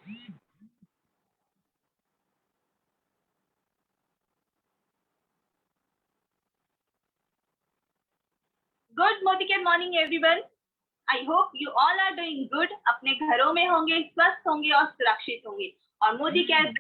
Good morning everyone. I hope you all are doing good. अपने घरों में होंगे, स्वस्थ होंगे और सुरक्षित होंगे और मोदी केयर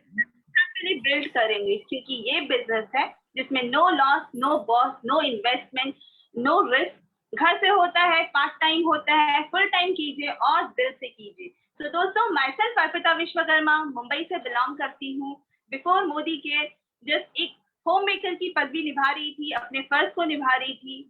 बिल्ड करेंगे, क्योंकि ये बिजनेस है जिसमें no loss, no boss, no investment, no risk. घर से होता है, पार्ट टाइम होता है, फुल टाइम कीजिए और दिल से कीजिए। तो दोस्तों, माई सेल्फ अर्पिता विश्वकर्मा, मुंबई से बिलोंग करती हूँ। बिफोर मोदी केयर जस्ट एक होम मेकर की पदवी निभा रही थी, अपने फर्ज को निभा रही थी,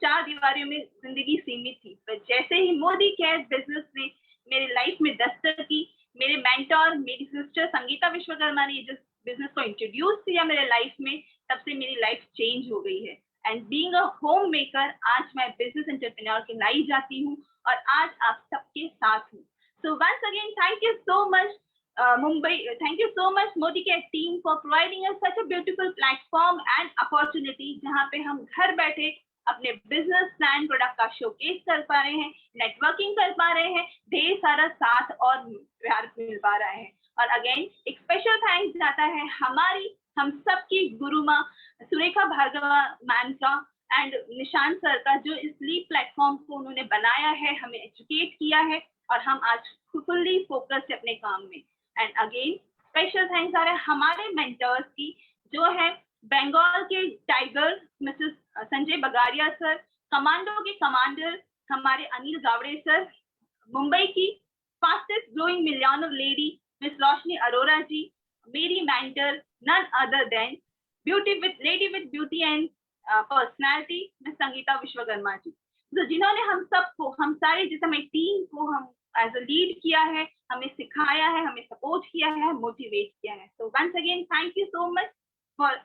चार दीवारियों में जिंदगी सीमित थी। पर जैसे ही मोदी केयर बिजनेस ने मेरी लाइफ में दस्तक की, मेरे मेंटर, मेरी सिस्टर संगीता विश्वकर्मा ने जिस बिजनेस को इंट्रोड्यूस किया मेरे लाइफ में, तब से मेरी लाइफ चेंज हो गई है। And being a home maker, आज मैं बिजनेस एंटरप्रेन्योर कहलाई जाती हूँ और आज आप सबके साथ हूँ। So once again thank you so much Mumbai, thank you so much Modi Care team for providing us such a beautiful platform and opportunity, जहाँ पे हम घर बैठे अपने बिजनेस प्लान, प्रोडक्ट का शोकेस कर पा रहे हैं, नेटवर्किंग कर पा रहे हैं, ढेर सारा साथ और प्यार मिल पा रहा है। और अगेन एक स्पेशल थैंक्स जाता है हमारी, हम सबकी गुरु माँ सुरेखा भार्गवा मैम का एंड निशांत सर का, जो इस लीड प्लेटफॉर्म को उन्होंने बनाया है, हमें एजुकेट किया है और हम आज फुल्ली फोकस है अपने काम में। एंड अगेन स्पेशल थैंक्स आ रहे हैं हमारे मेंटर्स की, जो है बंगाल के tiger Mrs Sanjay Bagaria sir, commando के कमांडर हमारे अनिल गावड़े सर, मुंबई की fastest growing millionaire lady Miss Roshni Arora ji, मेरी mentor none other than lady with beauty and personality Miss Sangeeta Vishwakarma ji, तो जिन्होंने हम सबको, हम सारे जिस हमें टीम को हम एज अ लीड किया है, हमें सिखाया है, हमें सपोर्ट किया है, मोटिवेट किया है। So once again thank you so much for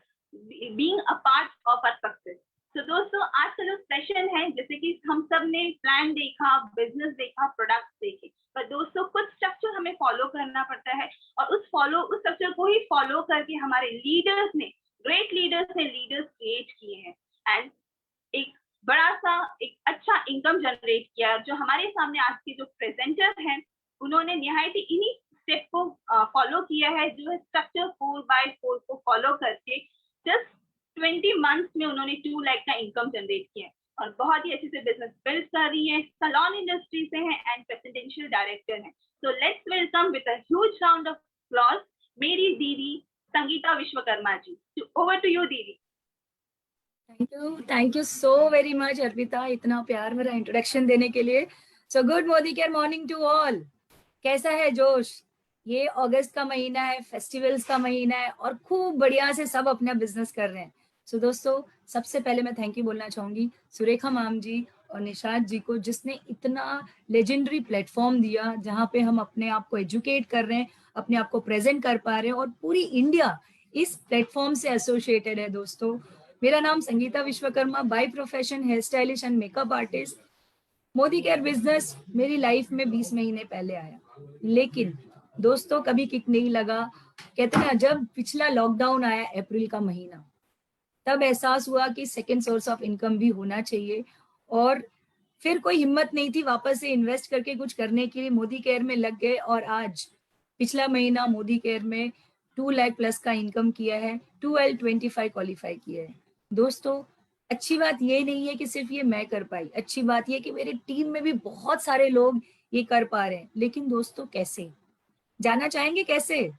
being a part of our success. तो दोस्तों, आज का जो सेशन है, जैसे कि हम सब ने प्लान देखा, बिजनेस देखा, प्रोडक्ट देखे, पर दोस्तों कुछ स्ट्रक्चर हमें फॉलो करना पड़ता है और उस स्ट्रक्चर को ही फॉलो करके हमारे लीडर्स ने, ग्रेट लीडर्स ने लीडर्स क्रिएट किए हैं एंड एक बड़ा सा एक अच्छा इनकम जनरेट किया। जो हमारे सामने आज के जो प्रेजेंटर हैं, उन्होंने निहायत इन्हीं स्टेप को फॉलो किया है, जो है स्ट्रक्चर 4x4 को फॉलो करके जस्ट 20 मंथ्स में उन्होंने 2 लाख का इनकम जनरेट किया है और बहुत ही अच्छे से बिजनेस बिल्ड कर रही है। सलोन इंडस्ट्री से हैं एंड प्रेसिडेंशियल डायरेक्टर हैं। So let's welcome with a huge round of applause मेरी दीदी Sangeeta Vishwakarma ji. Over to you दीदी। Thank you so very much Arpita, इतना प्यार भरा इंट्रोडक्शन देने के लिए। So good Modi care morning to all. कैसा है जोश? ये अगस्त का महीना है, फेस्टिवल्स का महीना है और खूब बढ़िया से सब अपना बिजनेस कर रहे हैं। सो दोस्तों, सबसे पहले मैं थैंक यू बोलना चाहूंगी सुरेखा मैम जी और निशांत जी को, जिसने इतना लेजेंडरी प्लेटफॉर्म दिया जहाँ पे हम अपने आप को एजुकेट कर रहे हैं, अपने आप को प्रेजेंट कर पा रहे हैं और पूरी इंडिया इस प्लेटफॉर्म से एसोसिएटेड है। दोस्तों, मेरा नाम Sangeeta Vishwakarma, by profession hair stylish and makeup artist. Modicare business मेरी लाइफ में 20 महीने पहले आया, लेकिन दोस्तों कभी किक नहीं लगा। कहते हैं ना, जब पिछला लॉकडाउन आया अप्रैल का महीना, तब एहसास हुआ कि सेकेंड सोर्स ऑफ इनकम भी होना चाहिए और फिर कोई हिम्मत नहीं थी वापस से इन्वेस्ट करके कुछ करने के लिए। मोदी केयर में लग गए और आज पिछला महीना मोदी केयर में 2 लाख प्लस का इनकम किया है, 1225 क्वालिफाई किया है। दोस्तों, अच्छी बात ये नहीं है कि सिर्फ ये मैं कर पाई, अच्छी बात ये कि मेरी टीम में भी बहुत सारे लोग ये कर पा रहे हैं। लेकिन दोस्तों, कैसे जानना चाहेंगे कैसे?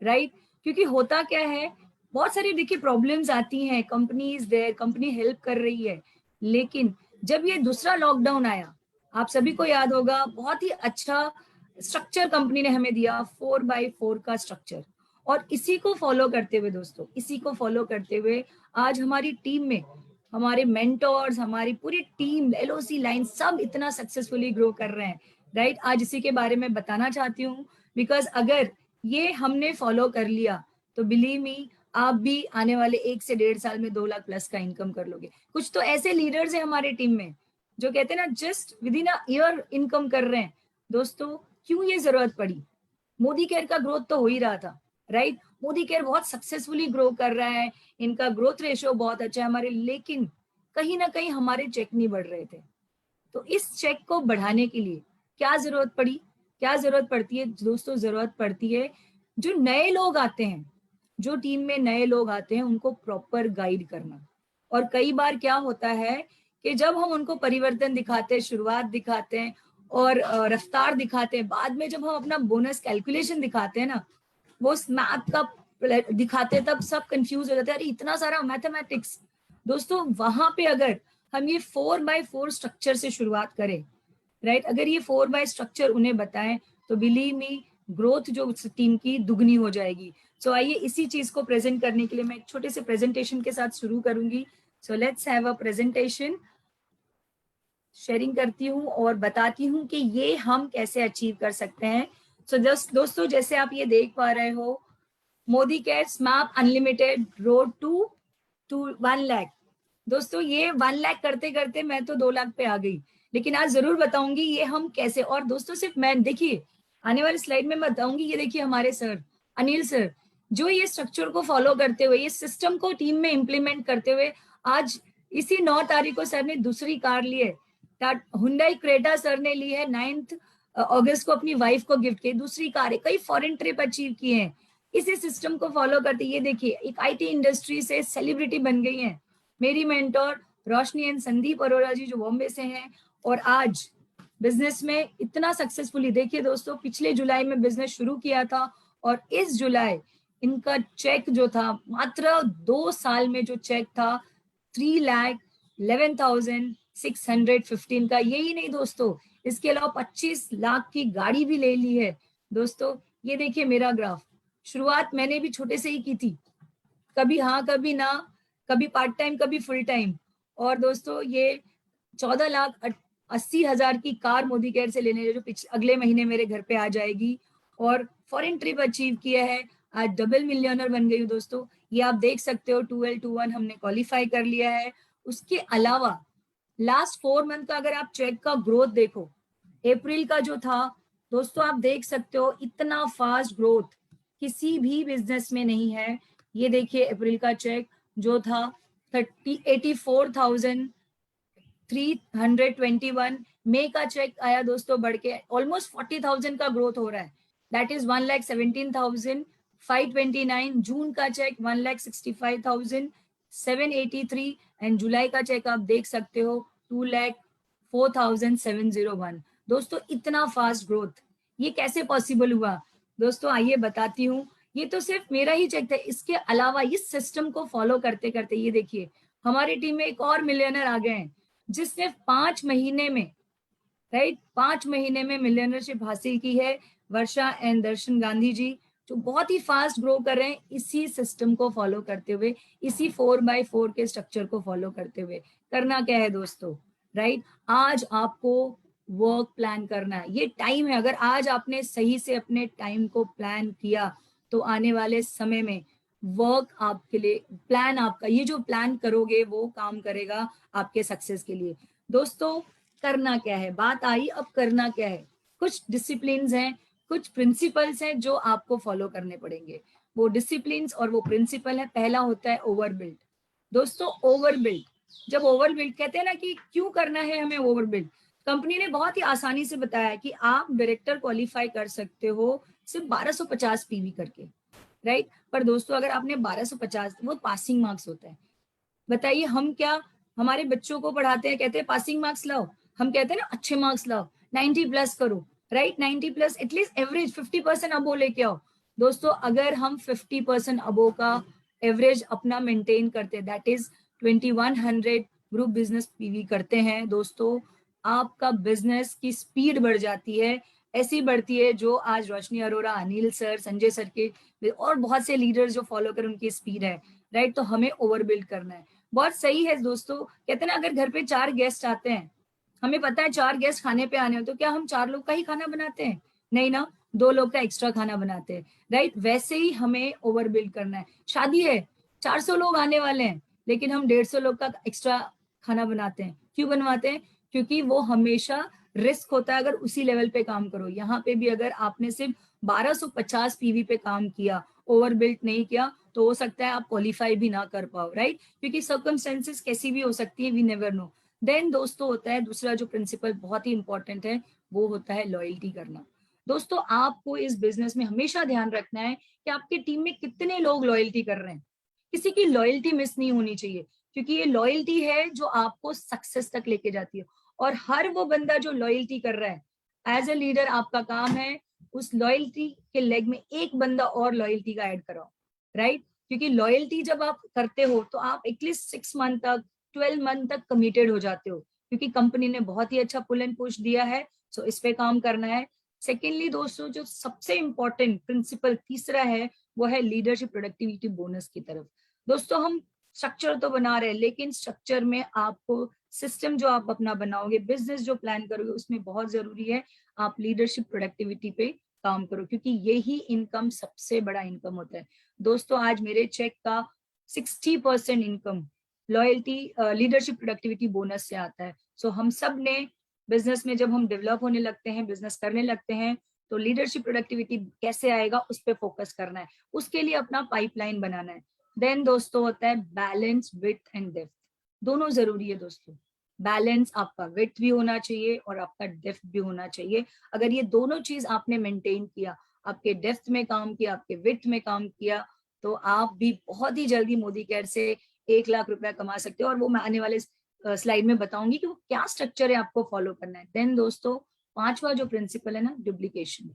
राइट? क्योंकि होता क्या है, बहुत सारी देखिए प्रॉब्लम्स आती हैं, कंपनीज देयर, कंपनी हेल्प कर रही है, लेकिन जब ये दूसरा लॉकडाउन आया, आप सभी को याद होगा, बहुत ही अच्छा स्ट्रक्चर कंपनी ने हमें दिया, 4x4 का स्ट्रक्चर। और इसी को फॉलो करते हुए दोस्तों, इसी को फॉलो करते हुए आज हमारी टीम में हमारे मेंटोर्स, हमारी पूरी टीम, एलओसी लाइन, सब इतना सक्सेसफुली ग्रो कर रहे हैं। राइट? आज इसी के बारे में बताना चाहती हूँ, बिकॉज अगर ये हमने फॉलो कर लिया तो बिलीव मी, आप भी आने वाले 1 से 1.5 साल में 2 लाख प्लस का इनकम कर लोगे। कुछ तो ऐसे लीडर्स हैं हमारे टीम में जो कहते हैं ना, just with in a year income कर रहे हैं। दोस्तों, क्यों ये जरूरत पड़ी? मोदी केयर का ग्रोथ तो हो ही रहा था, राइट? मोदी केयर बहुत सक्सेसफुली ग्रो कर रहा है, इनका ग्रोथ रेशियो बहुत अच्छा है हमारे, लेकिन कहीं ना कहीं हमारे चेक नहीं बढ़ रहे थे। तो इस चेक को बढ़ाने के लिए क्या जरूरत पड़ी? क्या जरूरत पड़ती है दोस्तों? जरूरत पड़ती है जो नए लोग आते हैं, जो टीम में नए लोग आते हैं उनको प्रॉपर गाइड करना। और कई बार क्या होता है कि जब हम उनको परिवर्तन दिखाते हैं, शुरुआत दिखाते हैं और रफ्तार दिखाते हैं, बाद में जब हम अपना बोनस कैलकुलेशन दिखाते हैं ना, वो मैथ का दिखाते हैं, तब सब कंफ्यूज हो जाते हैं, अरे इतना सारा मैथमेटिक्स। दोस्तों वहां पे अगर हम ये 4x4 स्ट्रक्चर से शुरुआत करें, राइट, अगर ये 4x स्ट्रक्चर उन्हें बताएं तो बिलीव मी ग्रोथ जो टीम की दुगनी हो जाएगी। सो आइए इसी चीज को प्रेजेंट करने के लिए मैं एक छोटे से प्रेजेंटेशन के साथ शुरू करूंगी। So let's have a presentation. Sharing करती हूँ और बताती हूँ कि ये हम कैसे अचीव कर सकते हैं। सो दोस्तों जैसे आप ये देख पा रहे हो, मोदी केयर स्मैप अनलिमिटेड रोड टू 1 लाख। दोस्तों ये 1 लाख करते करते मैं तो 2 लाख पे आ गई, लेकिन आज जरूर बताऊंगी ये हम कैसे। और दोस्तों सिर्फ मैं, देखिए आने वाली स्लाइड में मैं बताऊंगी, ये देखिए हमारे सर अनिल सर, जो ये स्ट्रक्चर को फॉलो करते हुए, ये सिस्टम को टीम में इंप्लीमेंट करते हुए, आज इसी 9 तारीख को सर ने दूसरी कार ली है। हुंडई क्रेटा सर ने ली है 9 अगस्त को अपनी वाइफ को गिफ्ट की दूसरी कार है। कई फॉरेन ट्रिप अचीव किए हैं इसी सिस्टम को फॉलो करते। ये देखिए एक आईटी इंडस्ट्री से सेलिब्रिटी बन गई हैं मेरी मेंटोर रोशनी एंड संदीप अरोड़ा जी, जो बॉम्बे से हैं, और आज बिजनेस में इतना सक्सेसफुली, देखिए दोस्तों पिछले जुलाई में बिजनेस शुरू किया था और इस जुलाई इनका चेक जो था, मात्र 2 साल में जो चेक था 3,11,615 का। यही नहीं दोस्तों, इसके अलावा 25 लाख की गाड़ी भी ले ली है। दोस्तों ये देखिए मेरा ग्राफ, शुरुआत मैंने भी छोटे से ही की थी, कभी हाँ कभी ना, कभी पार्ट टाइम कभी फुल टाइम। और दोस्तों ये 14,80,000 की कार मोदी केयर से लेने जो अगले महीने मेरे घर पे आ जाएगी, और फॉरेन ट्रिप अचीव किया है, आज डबल मिलियनर बन गई हूँ दोस्तों। ये आप देख सकते हो 2L21 हमने क्वालिफाई कर लिया है। उसके अलावा लास्ट 4 मंथ का अगर आप चेक का ग्रोथ देखो, अप्रैल का जो था दोस्तों, आप देख सकते हो इतना फास्ट ग्रोथ किसी भी बिजनेस में नहीं है। ये देखिए अप्रैल का चेक जो था 84,321, मई का चेक आया दोस्तों बढ़ के ऑलमोस्ट 40,000 का ग्रोथ हो रहा है, दैट इज 1,17,529। जून का चेक 1,65,783 एंड जुलाई का चेक आप देख सकते हो 2,04,701। दोस्तों इतना फास्ट ग्रोथ ये कैसे पॉसिबल हुआ? दोस्तों आइए बताती हूँ। ये तो सिर्फ मेरा ही चेक था, इसके अलावा इस सिस्टम को फॉलो करते करते ये देखिए हमारी टीम में एक और मिलियनर आ गए हैं जिसने 5 महीने में, राइट, 5 महीने में मिलियनरशिप हासिल की है। वर्षा एंड दर्शन गांधी जी, जो बहुत ही फास्ट ग्रो कर रहे हैं इसी सिस्टम को फॉलो करते हुए, इसी 4x4 के स्ट्रक्चर को फॉलो करते हुए। करना क्या है दोस्तों, राइट, आज आपको वर्क प्लान करना है, ये टाइम है। अगर आज आपने सही से अपने टाइम को प्लान किया तो आने वाले समय में वर्क आपके लिए, प्लान आपका, ये जो प्लान करोगे वो काम करेगा आपके सक्सेस के लिए। दोस्तों करना क्या है, बात आई अब करना क्या है। कुछ डिसिप्लिन हैं, कुछ प्रिंसिपल्स हैं जो आपको फॉलो करने पड़ेंगे। वो डिसिप्लिन और वो प्रिंसिपल है, पहला होता है ओवरबिल्ड। दोस्तों ओवरबिल्ड, जब ओवरबिल्ड कहते हैं ना कि क्यों करना है हमें ओवरबिल्ड, कंपनी ने बहुत ही आसानी से बताया कि आप डायरेक्टर क्वालिफाई कर सकते हो सिर्फ 1250 पीवी करके, राइट। पर दोस्तों अगर आपने 1250, वो पासिंग मार्क्स होता है। बताइए हम क्या हमारे बच्चों को पढ़ाते हैं, कहते हैं पासिंग मार्क्स लाओ, हम कहते हैं ना अच्छे मार्क्स लाओ, 90 प्लस करो, राइट, 90 प्लस, एटलीस्ट एवरेज 50% अबो लेके आओ। दोस्तों अगर हम 50% अबो का एवरेज अपना मेंटेन करते हैं, that is 2100 group business PV करते हैं दोस्तों, आपका बिजनेस की स्पीड बढ़ जाती है, ऐसी बढ़ती है जो आज रोशनी अरोड़ा, अनिल सर, संजय सर के और बहुत से लीडर्स जो फॉलो कर उनकी स्पीड है, राइट। तो हमें ओवरबिल्ड करना है, बहुत सही है दोस्तों। कहते हैं ना अगर घर पे 4 गेस्ट आते हैं, हमें पता है 4 गेस्ट खाने पे आने हो, तो क्या हम 4 लोग का ही खाना बनाते हैं? नहीं ना, 2 लोग का एक्स्ट्रा खाना बनाते हैं, राइट। वैसे ही हमें ओवरबिल्ड करना है। शादी है, 400 लोग आने वाले हैं, लेकिन हम 150 लोग का एक्स्ट्रा खाना बनाते हैं। क्यों बनवाते हैं? क्योंकि वो हमेशा रिस्क होता है अगर उसी लेवल पे काम करो। यहाँ पे भी अगर आपने सिर्फ 1250 पीवी पे काम किया, ओवरबिल्ड नहीं किया, तो हो सकता है आप क्वालिफाई भी ना कर पाओ, राइट, क्योंकि सर्कमस्टेंसेस कैसी भी हो सकती है, वी नेवर नो। देन दोस्तों होता है दूसरा जो प्रिंसिपल बहुत ही इंपॉर्टेंट है, वो होता है लॉयल्टी करना। दोस्तों आपको इस बिजनेस में हमेशा ध्यान रखना है कि आपके टीम में कितने लोग लॉयल्टी कर रहे हैं। किसी की लॉयल्टी मिस नहीं होनी चाहिए, क्योंकि ये लॉयल्टी है जो आपको सक्सेस तक लेके जाती है। और हर वो बंदा जो लॉयल्टी कर रहा है, एज ए लीडर आपका काम है उस लॉयल्टी के लेग में एक बंदा और लॉयल्टी का ऐड कराओ, राइट? क्योंकि लॉयल्टी जब आप करते हो तो आप एटलीस्ट 6 मंथ तक, 12 मंथ तक कमिटेड हो जाते हो, क्योंकि कंपनी ने बहुत ही अच्छा पुल एंड पुश दिया है। सो इस पे काम करना है। सेकेंडली दोस्तों, जो सबसे इंपॉर्टेंट प्रिंसिपल तीसरा है वो है लीडरशिप प्रोडक्टिविटी बोनस की तरफ। दोस्तों हम स्ट्रक्चर तो बना रहे हैं, लेकिन स्ट्रक्चर में आपको सिस्टम जो आप अपना बनाओगे, बिजनेस जो प्लान करोगे, उसमें बहुत जरूरी है आप लीडरशिप प्रोडक्टिविटी पे काम करो, क्योंकि यही इनकम सबसे बड़ा इनकम होता है। दोस्तों आज मेरे चेक का 60% income loyalty leadership productivity bonus से आता है। सो हम सब ने बिजनेस में जब हम डेवलप होने लगते हैं, बिजनेस करने लगते हैं, तो लीडरशिप प्रोडक्टिविटी कैसे आएगा उस पर फोकस करना है, उसके लिए अपना पाइपलाइन बनाना है। देन दोस्तों होता है बैलेंस, विड्थ एंड डेप्थ। दोनों जरूरी है दोस्तों। बैलेंस, आपका विड्थ भी होना चाहिए और आपका डेप्थ भी होना चाहिए। अगर ये दोनों चीज आपने मेंटेन किया, आपके डेप्थ में काम किया, आपके विड्थ में काम किया, तो आप भी बहुत ही जल्दी मोदी केयर से 1 लाख रुपया कमा सकते हो। और वो मैं आने वाले स्लाइड में बताऊंगी कि वो क्या स्ट्रक्चर है आपको फॉलो करना है। देन दोस्तों पांचवा जो प्रिंसिपल है ना, डुप्लीकेशन।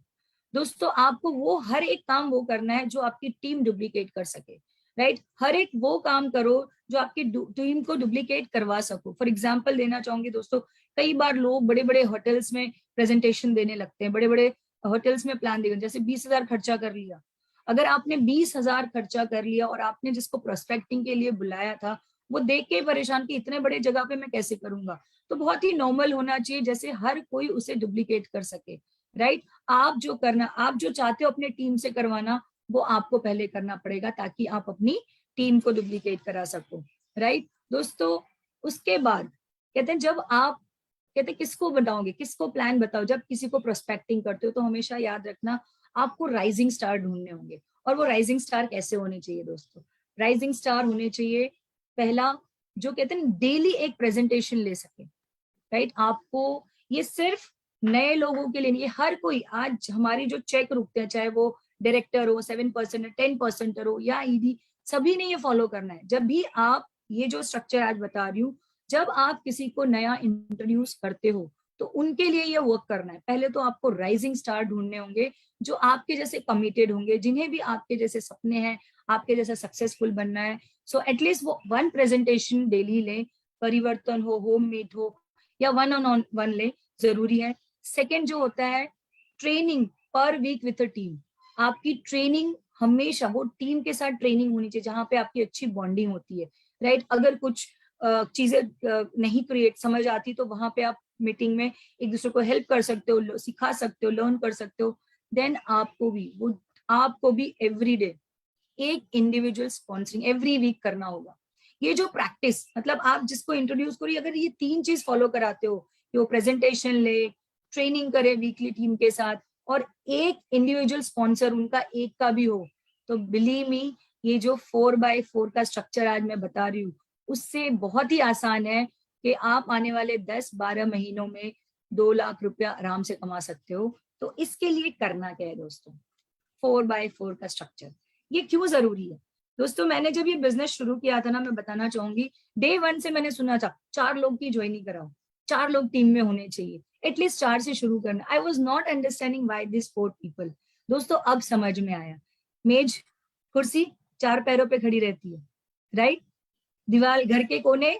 दोस्तों आपको वो हर एक काम वो करना है जो आपकी टीम डुप्लीकेट कर सके, राइट? हर एक वो काम करो जो आपकी टीम को डुप्लीकेट करवा सको। फॉर एग्जाम्पल देना चाहूंगी दोस्तों, कई बार लोग बड़े बड़े होटल्स में प्रेजेंटेशन देने लगते हैं, बड़े बड़े होटल्स में प्लान देंगे, जैसे 20,000 खर्चा कर लिया। अगर आपने 20,000 खर्चा कर लिया और आपने जिसको प्रोस्पेक्टिंग के लिए बुलाया था वो देख के परेशान कि इतने बड़े जगह पे मैं कैसे करूंगा, तो बहुत ही नॉर्मल होना चाहिए जैसे हर कोई उसे डुप्लीकेट कर सके, राइट? आप जो करना, आप जो चाहते हो अपने टीम से करवाना, वो आपको पहले करना पड़ेगा ताकि आप अपनी टीम को डुप्लीकेट करा सको, राइट दोस्तों? उसके बाद कहते हैं जब आप कहते हैं किसको बताओगे, किसको प्लान बताओ, जब किसी को प्रोस्पेक्टिंग करते हो तो हमेशा याद रखना आपको राइजिंग स्टार ढूंढने होंगे। और वो राइजिंग स्टार कैसे होने चाहिए दोस्तों? राइजिंग स्टार होने चाहिए पहला, जो कहते हैं डेली एक प्रेजेंटेशन ले सके, राइट? आपको ये सिर्फ नए लोगों के लिए नहीं, हर कोई, आज हमारी जो चेक रुकते हैं चाहे वो डायरेक्टर हो, 7% 10% हो या ईडी, सभी ने ये फॉलो करना है। जब भी आप ये जो स्ट्रक्चर आज बता रही हूँ, जब आप किसी को नया इंट्रोड्यूस करते हो तो उनके लिए ये वर्क करना है। पहले तो आपको राइजिंग स्टार ढूंढने होंगे जो आपके जैसे कमिटेड होंगे, जिन्हें भी आपके जैसे सपने हैं, आपके जैसा सक्सेसफुल बनना है। सो एटलीस्ट वो 1 प्रेजेंटेशन डेली लें, परिवर्तन हो, होम मेड हो या 1-on-1 ले, जरूरी है। सेकेंड जो होता है training per week with a team. आपकी ट्रेनिंग हमेशा वो टीम के साथ ट्रेनिंग होनी चाहिए जहां पे आपकी अच्छी बॉन्डिंग होती है, राइट? अगर कुछ चीजें नहीं क्रिएट समझ आती तो वहां पे आप मीटिंग में एक दूसरे को हेल्प कर सकते हो, सिखा सकते हो, लर्न कर सकते हो। देन आपको भी एवरी डे एक इंडिविजुअल स्पॉन्सरिंग एवरी वीक करना होगा। ये जो प्रैक्टिस, मतलब आप जिसको इंट्रोड्यूस करो, अगर ये 3 चीज फॉलो कराते हो कि वो प्रेजेंटेशन ले, ट्रेनिंग करे वीकली टीम के साथ, और एक इंडिविजुअल स्पॉन्सर उनका एक का भी हो, तो बिलीव मी ये जो 4x4 का स्ट्रक्चर आज मैं बता रही हूँ उससे बहुत ही आसान है कि आप आने वाले 10-12 महीनों में 2 लाख रुपया आराम से कमा सकते हो। तो इसके लिए करना क्या है दोस्तों? 4x4 का स्ट्रक्चर। ये क्यों जरूरी है दोस्तों? मैंने जब ये बिजनेस शुरू किया था ना, मैं बताना चाहूंगी, डे 1 से मैंने सुना था 4 लोग की ज्वाइनिंग कराओ, 4 लोग टीम में होने चाहिए, एटलीस्ट 4 से शुरू करना। I was not understanding why this 4 people. दोस्तों अब समझ में आया। मेज, कुर्सी 4 पैरों पे खड़ी रहती है, राइट? दीवार, घर के कोने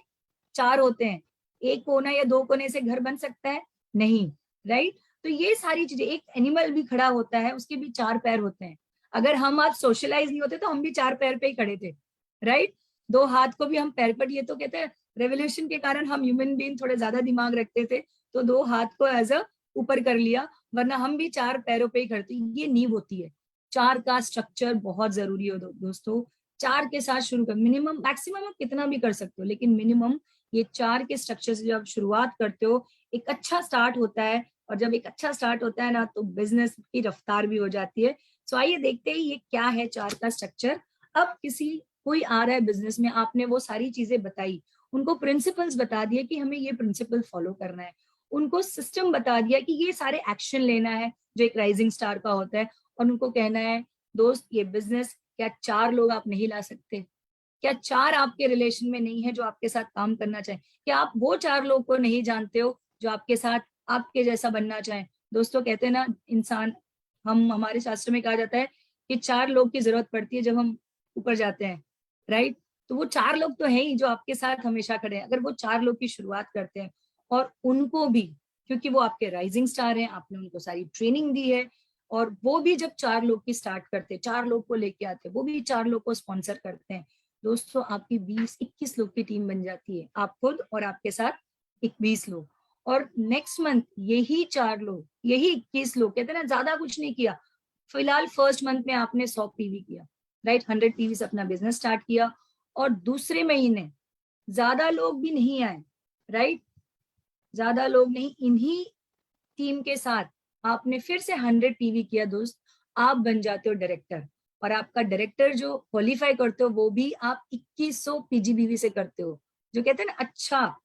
4 होते हैं, एक कोना या 2 कोने से घर बन सकता है? नहीं, राइट? तो ये सारी चीजें, एक एनिमल भी खड़ा होता है उसके भी 4 पैर होते हैं। अगर हम आज सोशलाइज नहीं होते तो हम भी 4 पैर पे ही खड़े थे, राइट? 2 हाथ को भी हम पैर पर, ये तो कहते हैं रेवोल्यूशन के कारण हम ह्यूमन बीइंग थोड़े ज्यादा दिमाग रखते थे तो 2 हाथ को एज अ ऊपर कर लिया, वरना हम भी 4 पैरों पे ही खड़ते। ये नींव होती है। 4 का स्ट्रक्चर बहुत जरूरी है दोस्तों। 4 के साथ शुरू कर, मिनिमम, मैक्सिमम आप कितना भी कर सकते हो, लेकिन मिनिमम ये 4 के स्ट्रक्चर से जब शुरुआत करते हो एक अच्छा स्टार्ट होता है। और जब एक अच्छा स्टार्ट होता है ना तो बिजनेस की रफ्तार भी हो जाती है। सो आइए देखते हैं ये क्या है 4 का स्ट्रक्चर। अब कोई आ रहा है बिजनेस में, आपने वो सारी चीजें बताई, उनको प्रिंसिपल्स बता दिए कि हमें ये प्रिंसिपल फॉलो करना है, उनको सिस्टम बता दिया कि ये सारे एक्शन लेना है जो एक राइजिंग स्टार का होता है, और उनको कहना है दोस्त ये बिजनेस, क्या 4 लोग आप नहीं ला सकते? क्या 4 आपके रिलेशन में नहीं है जो आपके साथ काम करना चाहे? क्या आप वो 4 लोग को नहीं जानते हो जो आपके साथ आपके जैसा बनना चाहे? दोस्तों कहते हैं ना, इंसान, हम हमारे शास्त्र में कहा जाता है कि 4 लोग की जरूरत पड़ती है जब हम ऊपर जाते हैं, राइट? तो वो 4 लोग तो है ही जो आपके साथ हमेशा खड़े हैं। अगर वो 4 लोग की शुरुआत करते हैं और उनको भी, क्योंकि वो आपके राइजिंग स्टार हैं, आपने उनको सारी ट्रेनिंग दी है, और वो भी जब 4 लोग की स्टार्ट करते हैं, 4 लोग को लेके आते हैं, वो भी 4 लोग को स्पॉन्सर करते हैं, दोस्तों आपकी 20-21 लोग की टीम बन जाती है, आप खुद और आपके साथ 21 लोग। और नेक्स्ट मंथ यही 4 लोग, यही 21 लोग, कहते हैं ना ज्यादा कुछ नहीं किया, फिलहाल फर्स्ट मंथ में आपने 100 पीवी किया, राइट, 100 पीवी से अपना बिजनेस स्टार्ट किया, और दूसरे महीने ज्यादा लोग भी नहीं आए, राइट, ज्यादा लोग नहीं, इन्हीं टीम के साथ आपने फिर से 100 पीवी किया दोस्त, आप बन जाते हो डायरेक्टर। और आपका डायरेक्टर जो क्वालिफाई करते हो वो भी आप 2100 पीजीबीवी से करते हो, जो कहते हैं ना अच्छा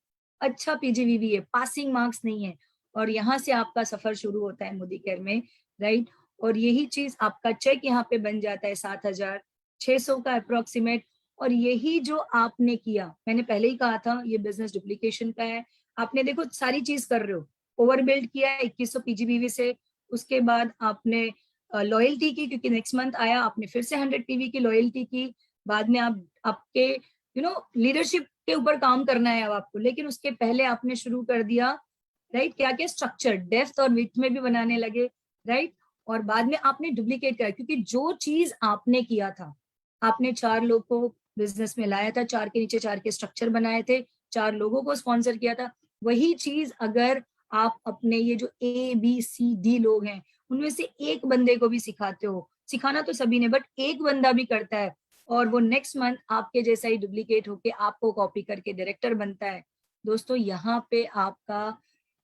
अच्छा पीजीबीवी है, पासिंग मार्क्स नहीं है। और यहाँ से आपका सफर शुरू होता है मोदी केयर में, राइट। और यही चीज आपका चेक यहाँ पे बन जाता है 7600 का अप्रोक्सीमेट। और यही जो आपने किया, मैंने पहले ही कहा था ये बिजनेस डुप्लीकेशन का है। आपने देखो सारी चीज कर रहे हो, ओवर बिल्ड किया 2100 पीजीबीवी से, उसके बाद आपने लॉयल्टी की, क्योंकि नेक्स्ट मंथ आया, आपने फिर से 100 पीवी की लॉयल्टी की। बाद में आप आपके लीडरशिप के ऊपर काम करना है अब आपको, लेकिन उसके पहले आपने शुरू कर दिया, राइट, क्या क्या स्ट्रक्चर डेप्थ और विड्थ में भी बनाने लगे, राइट। और बाद में आपने डुप्लीकेट किया, क्योंकि जो चीज आपने किया था, आपने 4 लोग को बिजनेस में लाया था, 4 के नीचे 4 के स्ट्रक्चर बनाए थे, 4 लोगों को स्पॉन्सर किया था, वही चीज अगर आप अपने ये जो ABCD लोग हैं उनमें से एक बंदे को भी सिखाते हो, सिखाना तो सभी ने, बट एक बंदा भी करता है, और वो नेक्स्ट मंथ आपके जैसा ही डुप्लीकेट होके आपको कॉपी करके डायरेक्टर बनता है, दोस्तों यहाँ पे आपका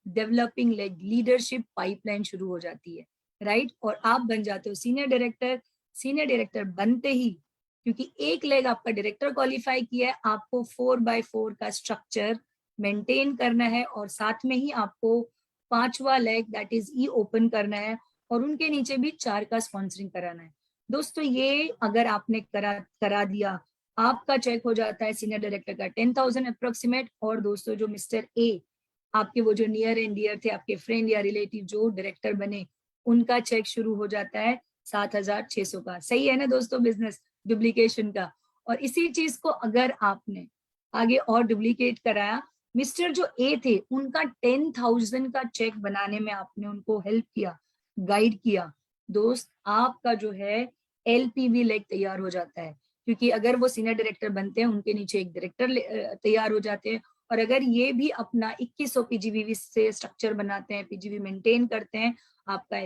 डेवलपिंग लीडरशिप पाइपलाइन शुरू हो जाती है, राइट। और आप बन जाते हो सीनियर डायरेक्टर। सीनियर डायरेक्टर बनते ही, क्योंकि एक लेग आपका डायरेक्टर क्वालिफाई किया है, आपको 4x4 का स्ट्रक्चर मेंटेन करना है, और साथ में ही आपको 5वां leg that is E open करना है, और उनके नीचे भी 4 का स्पॉन्सरिंग कराना है। दोस्तों ये अगर आपने करा दिया, आपका चेक हो जाता है सीनियर डायरेक्टर का 10,000 अप्रोक्सीमेट। और दोस्तों जो मिस्टर ए, आपके वो जो नियर एंड डियर थे, आपके फ्रेंड या रिलेटिव जो डायरेक्टर बने, उनका चेक शुरू हो जाता है 7,600 का। सही है ना दोस्तों बिजनेस डुप्लीकेशन का। और इसी चीज को अगर आपने आगे और डुप्लीकेट कराया, मिस्टर जो ए थे उनका 10,000 का चेक बनाने में आपने उनको हेल्प किया, गाइड किया, दोस्त आपका जो है LPV लेग तैयार हो जाता है। क्योंकि अगर वो सीनियर डायरेक्टर बनते हैं, उनके नीचे एक डायरेक्टर तैयार हो जाते हैं, और अगर ये भी अपना 2100 पीजीबीवी से स्ट्रक्चर बनाते हैं, पीजीबी मेंटेन करते हैं, आपका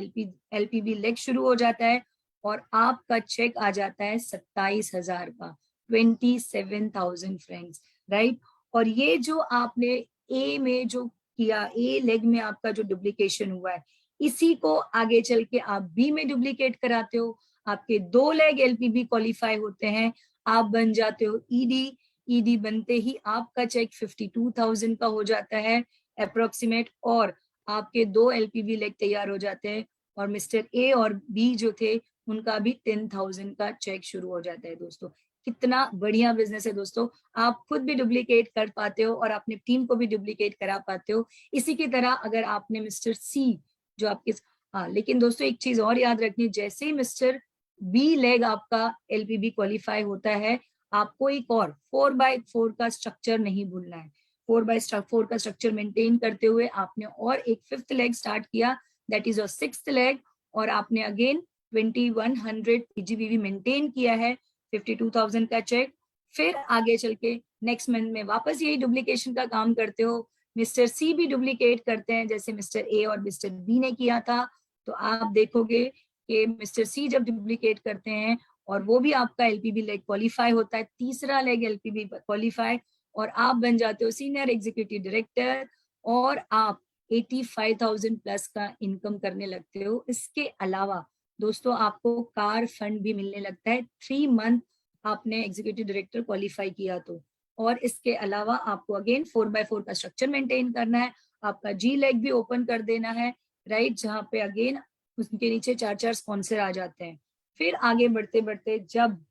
LPV लेग शुरू हो जाता है, और आपका चेक आ जाता है 27,000 का, 27,000 फ्रेंड्स, राइट। और ये जो आपने ए में जो किया, ए लेग में आपका जो डुप्लीकेशन हुआ है, इसी को आगे चल के आप बी में डुप्लीकेट कराते हो, आपके 2 लेग LPB क्वालिफाई होते हैं, आप बन जाते हो ED। ED बनते ही आपका चेक 52,000 का हो जाता है अप्रोक्सीमेट, और आपके 2 LPB लेग तैयार हो जाते हैं, और मिस्टर ए और बी जो थे उनका भी 10,000 का चेक शुरू हो जाता है। दोस्तों कितना बढ़िया बिजनेस है दोस्तों, आप खुद भी डुप्लीकेट कर पाते हो और अपनी टीम को भी डुप्लीकेट करा पाते हो। इसी की तरह अगर आपने मिस्टर सी जो आपके, हाँ लेकिन दोस्तों एक चीज और याद रखनी, जैसे ही मिस्टर बी लेग आपका LPB क्वालिफाई होता है, आपको एक और 4x4 का स्ट्रक्चर नहीं भूलना है। 4x4 का स्ट्रक्चर मेंटेन करते हुए आपने और एक 5th लेग स्टार्ट किया, that is your 6th leg, और आपने अगेन 2100 पीजीबीवी मेंटेन किया है, 52,000 का चेक। फिर आगे चल के नेक्स्ट मंथ में वापस यही डुप्लीकेशन का काम करते हो, मिस्टर सी भी डुप्लीकेट करते हैं जैसे मिस्टर ए और मिस्टर बी ने किया था। तो आप देखोगे कि मिस्टर सी जब डुप्लीकेट करते हैं और वो भी आपका LPB लेग क्वालिफाई होता है, तीसरा लेग LPB क्वालिफाई, और आप बन जाते हो सीनियर एग्जीक्यूटिव डायरेक्टर, और आप 85,000 प्लस का इनकम करने लगते हो। इसके अलावा दोस्तों आपको कार फंड भी मिलने लगता है 3 मंथ आपने एग्जीक्यूटिव डायरेक्टर क्वालिफाई किया तो। और इसके अलावा आपको अगेन 4x4 का स्ट्रक्चर मेंटेन करना है, आपका जी लेग भी ओपन कर देना है, राइट, जहाँ पे अगेन उसके नीचे 4-4 स्पॉन्सर आ जाते हैं। फिर आगे बढ़ते बढ़ते जब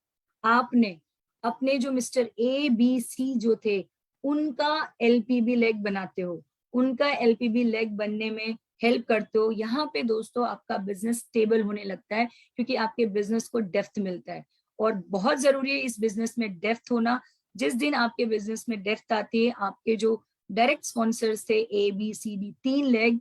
आपने अपने जो मिस्टर ए बी सी जो थे उनका एलपीबी लेग बनाते हो, उनका एलपीबी लेग बनने में हेल्प करते हो, यहाँ पे दोस्तों आपका बिजनेस स्टेबल होने लगता है, क्योंकि आपके बिजनेस को डेप्थ मिलता है। और बहुत जरूरी है इस बिजनेस में डेप्थ होना। जिस दिन आपके बिजनेस में डेप्थ आती है, आपके जो डायरेक्ट स्पॉन्सर्स थे A B C D 3 leg,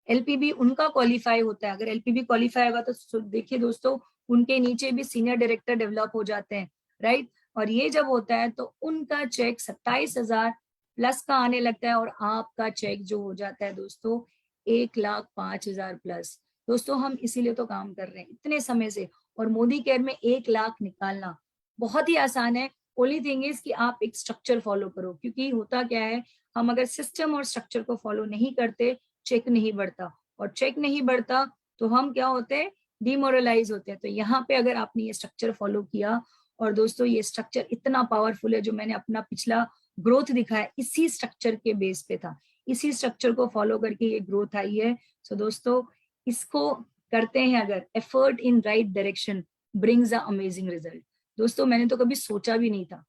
LPB उनका क्वालिफाई होता है। अगर एलपीबी क्वालिफाई होगा तो देखिए दोस्तों, उनके नीचे भी सीनियर डायरेक्टर डेवलप हो जाते हैं, राइट। और ये जब होता है तो उनका चेक 27,000 प्लस का आने लगता है, और आपका चेक जो हो जाता है दोस्तों 1,05,000 प्लस। दोस्तों हम इसीलिए तो काम कर रहे हैं इतने समय से, और मोदी केयर में 1 लाख निकालना बहुत ही आसान है। ओनली थिंग इज कि आप एक स्ट्रक्चर फॉलो करो, क्योंकि होता क्या है, हम अगर सिस्टम और स्ट्रक्चर को फॉलो नहीं करते, चेक नहीं बढ़ता, और चेक नहीं बढ़ता तो हम क्या होते हैं, डिमोरलाइज होते हैं। तो यहाँ पे अगर आपने ये स्ट्रक्चर फॉलो किया, और दोस्तों ये स्ट्रक्चर इतना पावरफुल है, जो मैंने अपना पिछला ग्रोथ दिखाया इसी स्ट्रक्चर के बेस पे था, इसी स्ट्रक्चर को फॉलो करके ये ग्रोथ आई है। सो दोस्तों इसको करते हैं अगर, effort in right direction brings a amazing result. दोस्तों मैंने तो कभी सोचा भी नहीं था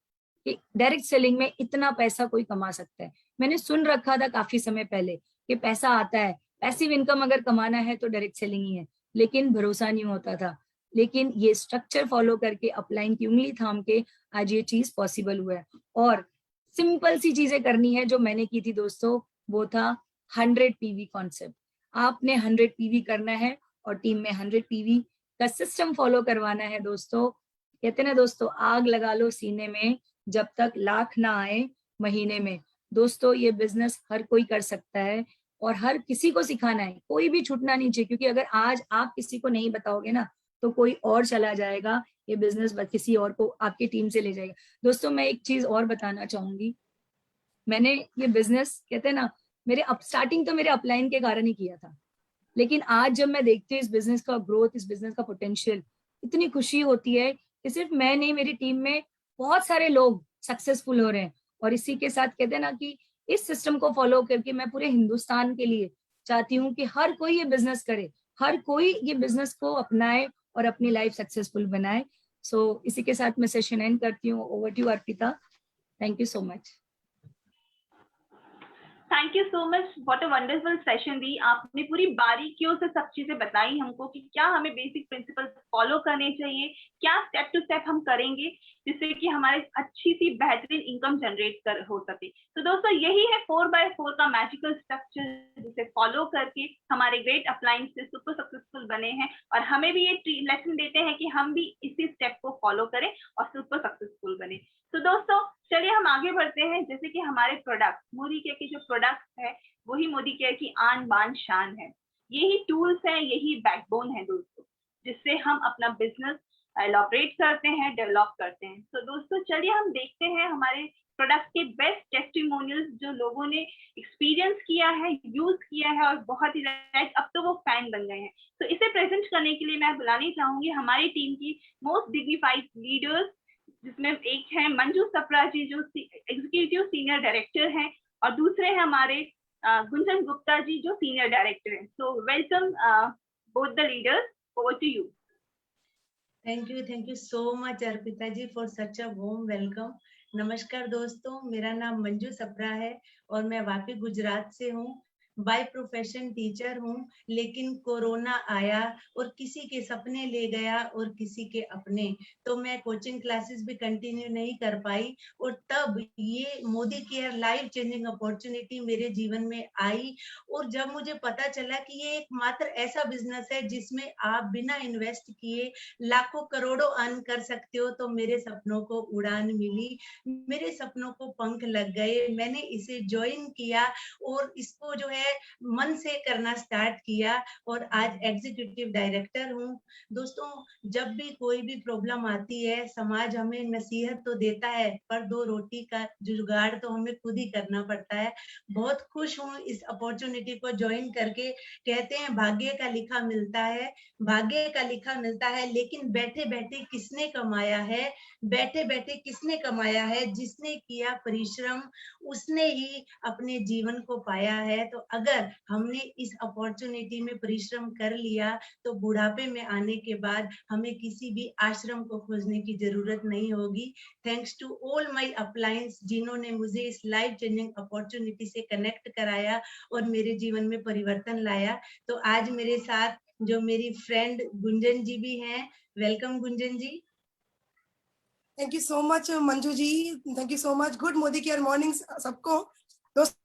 कि डायरेक्ट सेलिंग में इतना पैसा कोई कमा सकता है। मैंने सुन रखा था काफी समय पहले कि पैसा आता है, पैसिव इनकम अगर कमाना है तो डायरेक्ट सेलिंग ही है, लेकिन भरोसा नहीं होता था। लेकिन ये स्ट्रक्चर फॉलो करके, अपलाइन की उंगली थाम के आज ये चीज पॉसिबल हुआ है। और सिंपल सी चीजें करनी है जो मैंने की थी दोस्तों, वो था 100 पीवी कॉन्सेप्ट। आपने 100 पीवी करना है, और टीम में 100 पीवी का सिस्टम फॉलो करवाना है दोस्तों। कहते ना दोस्तों, आग लगा लो सीने में जब तक लाख ना आए महीने में। दोस्तों ये बिजनेस हर कोई कर सकता है, और हर किसी को सिखाना है, कोई भी छूटना नहीं चाहिए, क्योंकि अगर आज आप किसी को नहीं बताओगे ना, तो कोई और चला जाएगा ये बिजनेस, किसी और को आपकी टीम से ले जाएगा। दोस्तों मैं एक चीज और बताना चाहूंगी, मैंने ये बिजनेस कहते हैं ना, मेरे स्टार्टिंग तो मेरे अपलाइन के कारण ही किया था, लेकिन आज जब मैं देखती हूँ इस बिजनेस का ग्रोथ, इस बिजनेस का पोटेंशियल, इतनी खुशी होती है कि सिर्फ मैं नहीं, मेरी टीम में बहुत सारे लोग सक्सेसफुल हो रहे हैं। और इसी के साथ कहते हैं ना कि इस सिस्टम को फॉलो करके मैं पूरे हिंदुस्तान के लिए चाहती हूँ कि हर कोई ये बिजनेस करे, हर कोई ये बिजनेस को अपनाए और अपनी लाइफ सक्सेसफुल बनाए। सो इसी के साथ मैं सेशन एंड करती हूँ। Over to Arpita, thank you so much. Thank you so much, what a wonderful session दी आपने। पूरी बारीकियों से सब चीजें बताई हमको कि क्या हमें बेसिक प्रिंसिपल्स फॉलो करने चाहिए, क्या स्टेप टू स्टेप हम करेंगे जिससे कि हमारे अच्छी सी बेहतरीन इनकम जनरेट कर हो सके। तो दोस्तों यही है 4x4 का मैजिकल स्ट्रक्चर, जिसे फॉलो करके हमारे ग्रेट अपलाइंस से सुपर सक्सेसफुल बने हैं, और हमें भी ये लेसन देते हैं कि हम भी इसी स्टेप को फॉलो करें और सुपर सक्सेसफुल बने। तो दोस्तों चलिए हम आगे बढ़ते हैं। जैसे कि हमारे प्रोडक्ट, मोदी केयर के जो प्रोडक्ट है वही मोदी केयर की आन बान शान है। यही टूल्स है, यही बैकबोन है दोस्तों, जिससे हम अपना बिजनेस एलॉबरेट करते हैं, डेवलप करते हैं। तो दोस्तों चलिए हम देखते हैं हमारे प्रोडक्ट के बेस्ट टेस्टिमोनियल्स जो लोगों ने एक्सपीरियंस किया है, यूज किया है, और बहुत ही लाइक अब तो वो फैन बन गए हैं। तो इसे प्रेजेंट करने के लिए मैं बुलानी चाहूंगी हमारी टीम की मोस्ट डिग्निफाइड लीडर्स, जिसमें एक है मंजू सप्रा जी जो एग्जीक्यूटिव सीनियर डायरेक्टर हैं, और दूसरे हैं हमारे गुंजन गुप्ता जी जो सीनियर डायरेक्टर हैं। So welcome both the leaders, over to you. Thank you so much Arpita ji for such a warm welcome. नमस्कार दोस्तों, मेरा नाम मंजू सप्रा है और मैं वापी गुजरात से हूँ। बाय प्रोफेशन टीचर हूँ, लेकिन कोरोना आया और किसी के सपने ले गया और किसी के अपने, तो मैं कोचिंग क्लासेस भी कंटिन्यू नहीं कर पाई। और तब ये Modi care life changing opportunity मेरे जीवन में आई, और जब मुझे पता चला कि ये एकमात्र ऐसा बिजनेस है जिसमें आप बिना इन्वेस्ट किए लाखों करोड़ों अर्न कर सकते हो, तो मेरे सपनों को उड़ान मिली, मेरे सपनों को पंख लग गए। मैंने इसे ज्वाइन किया और इसको जो है मन से करना स्टार्ट किया, और आज एग्जीक्यूटिव डायरेक्टर हूँ। दोस्तों जब भी कोई भी प्रॉब्लम आती है, समाज हमें नसीहत तो देता है, पर 2 रोटी का जुगाड़ तो हमें खुद ही करना पड़ता है। बहुत खुश हूँ इस अपॉर्चुनिटी को ज्वाइन करके। कहते हैं भाग्य का लिखा मिलता है, भाग्य का लिखा मिलता है, लेकिन बैठे बैठे किसने कमाया है, बैठे बैठे किसने कमाया है, जिसने किया परिश्रम उसने ही अपने जीवन को पाया है। तो अगर हमने इस अपॉर्चुनिटी में परिश्रम कर लिया तो बुढ़ापे में आने के बाद हमें किसी भी आश्रम को खोजने की जरूरत नहीं होगी। थैंक्स टू ऑल माय अपलायंस जिन्होंने मुझे इस लाइफ चेंजिंग अपॉर्चुनिटी से कनेक्ट कराया और मेरे जीवन में परिवर्तन लाया। तो आज मेरे साथ जो मेरी फ्रेंड गुंजन जी भी हैं, welcome Gunjan ji. Thank you so much Manju ji, thank you so much. Good Modi care morning सबको। दोस्त,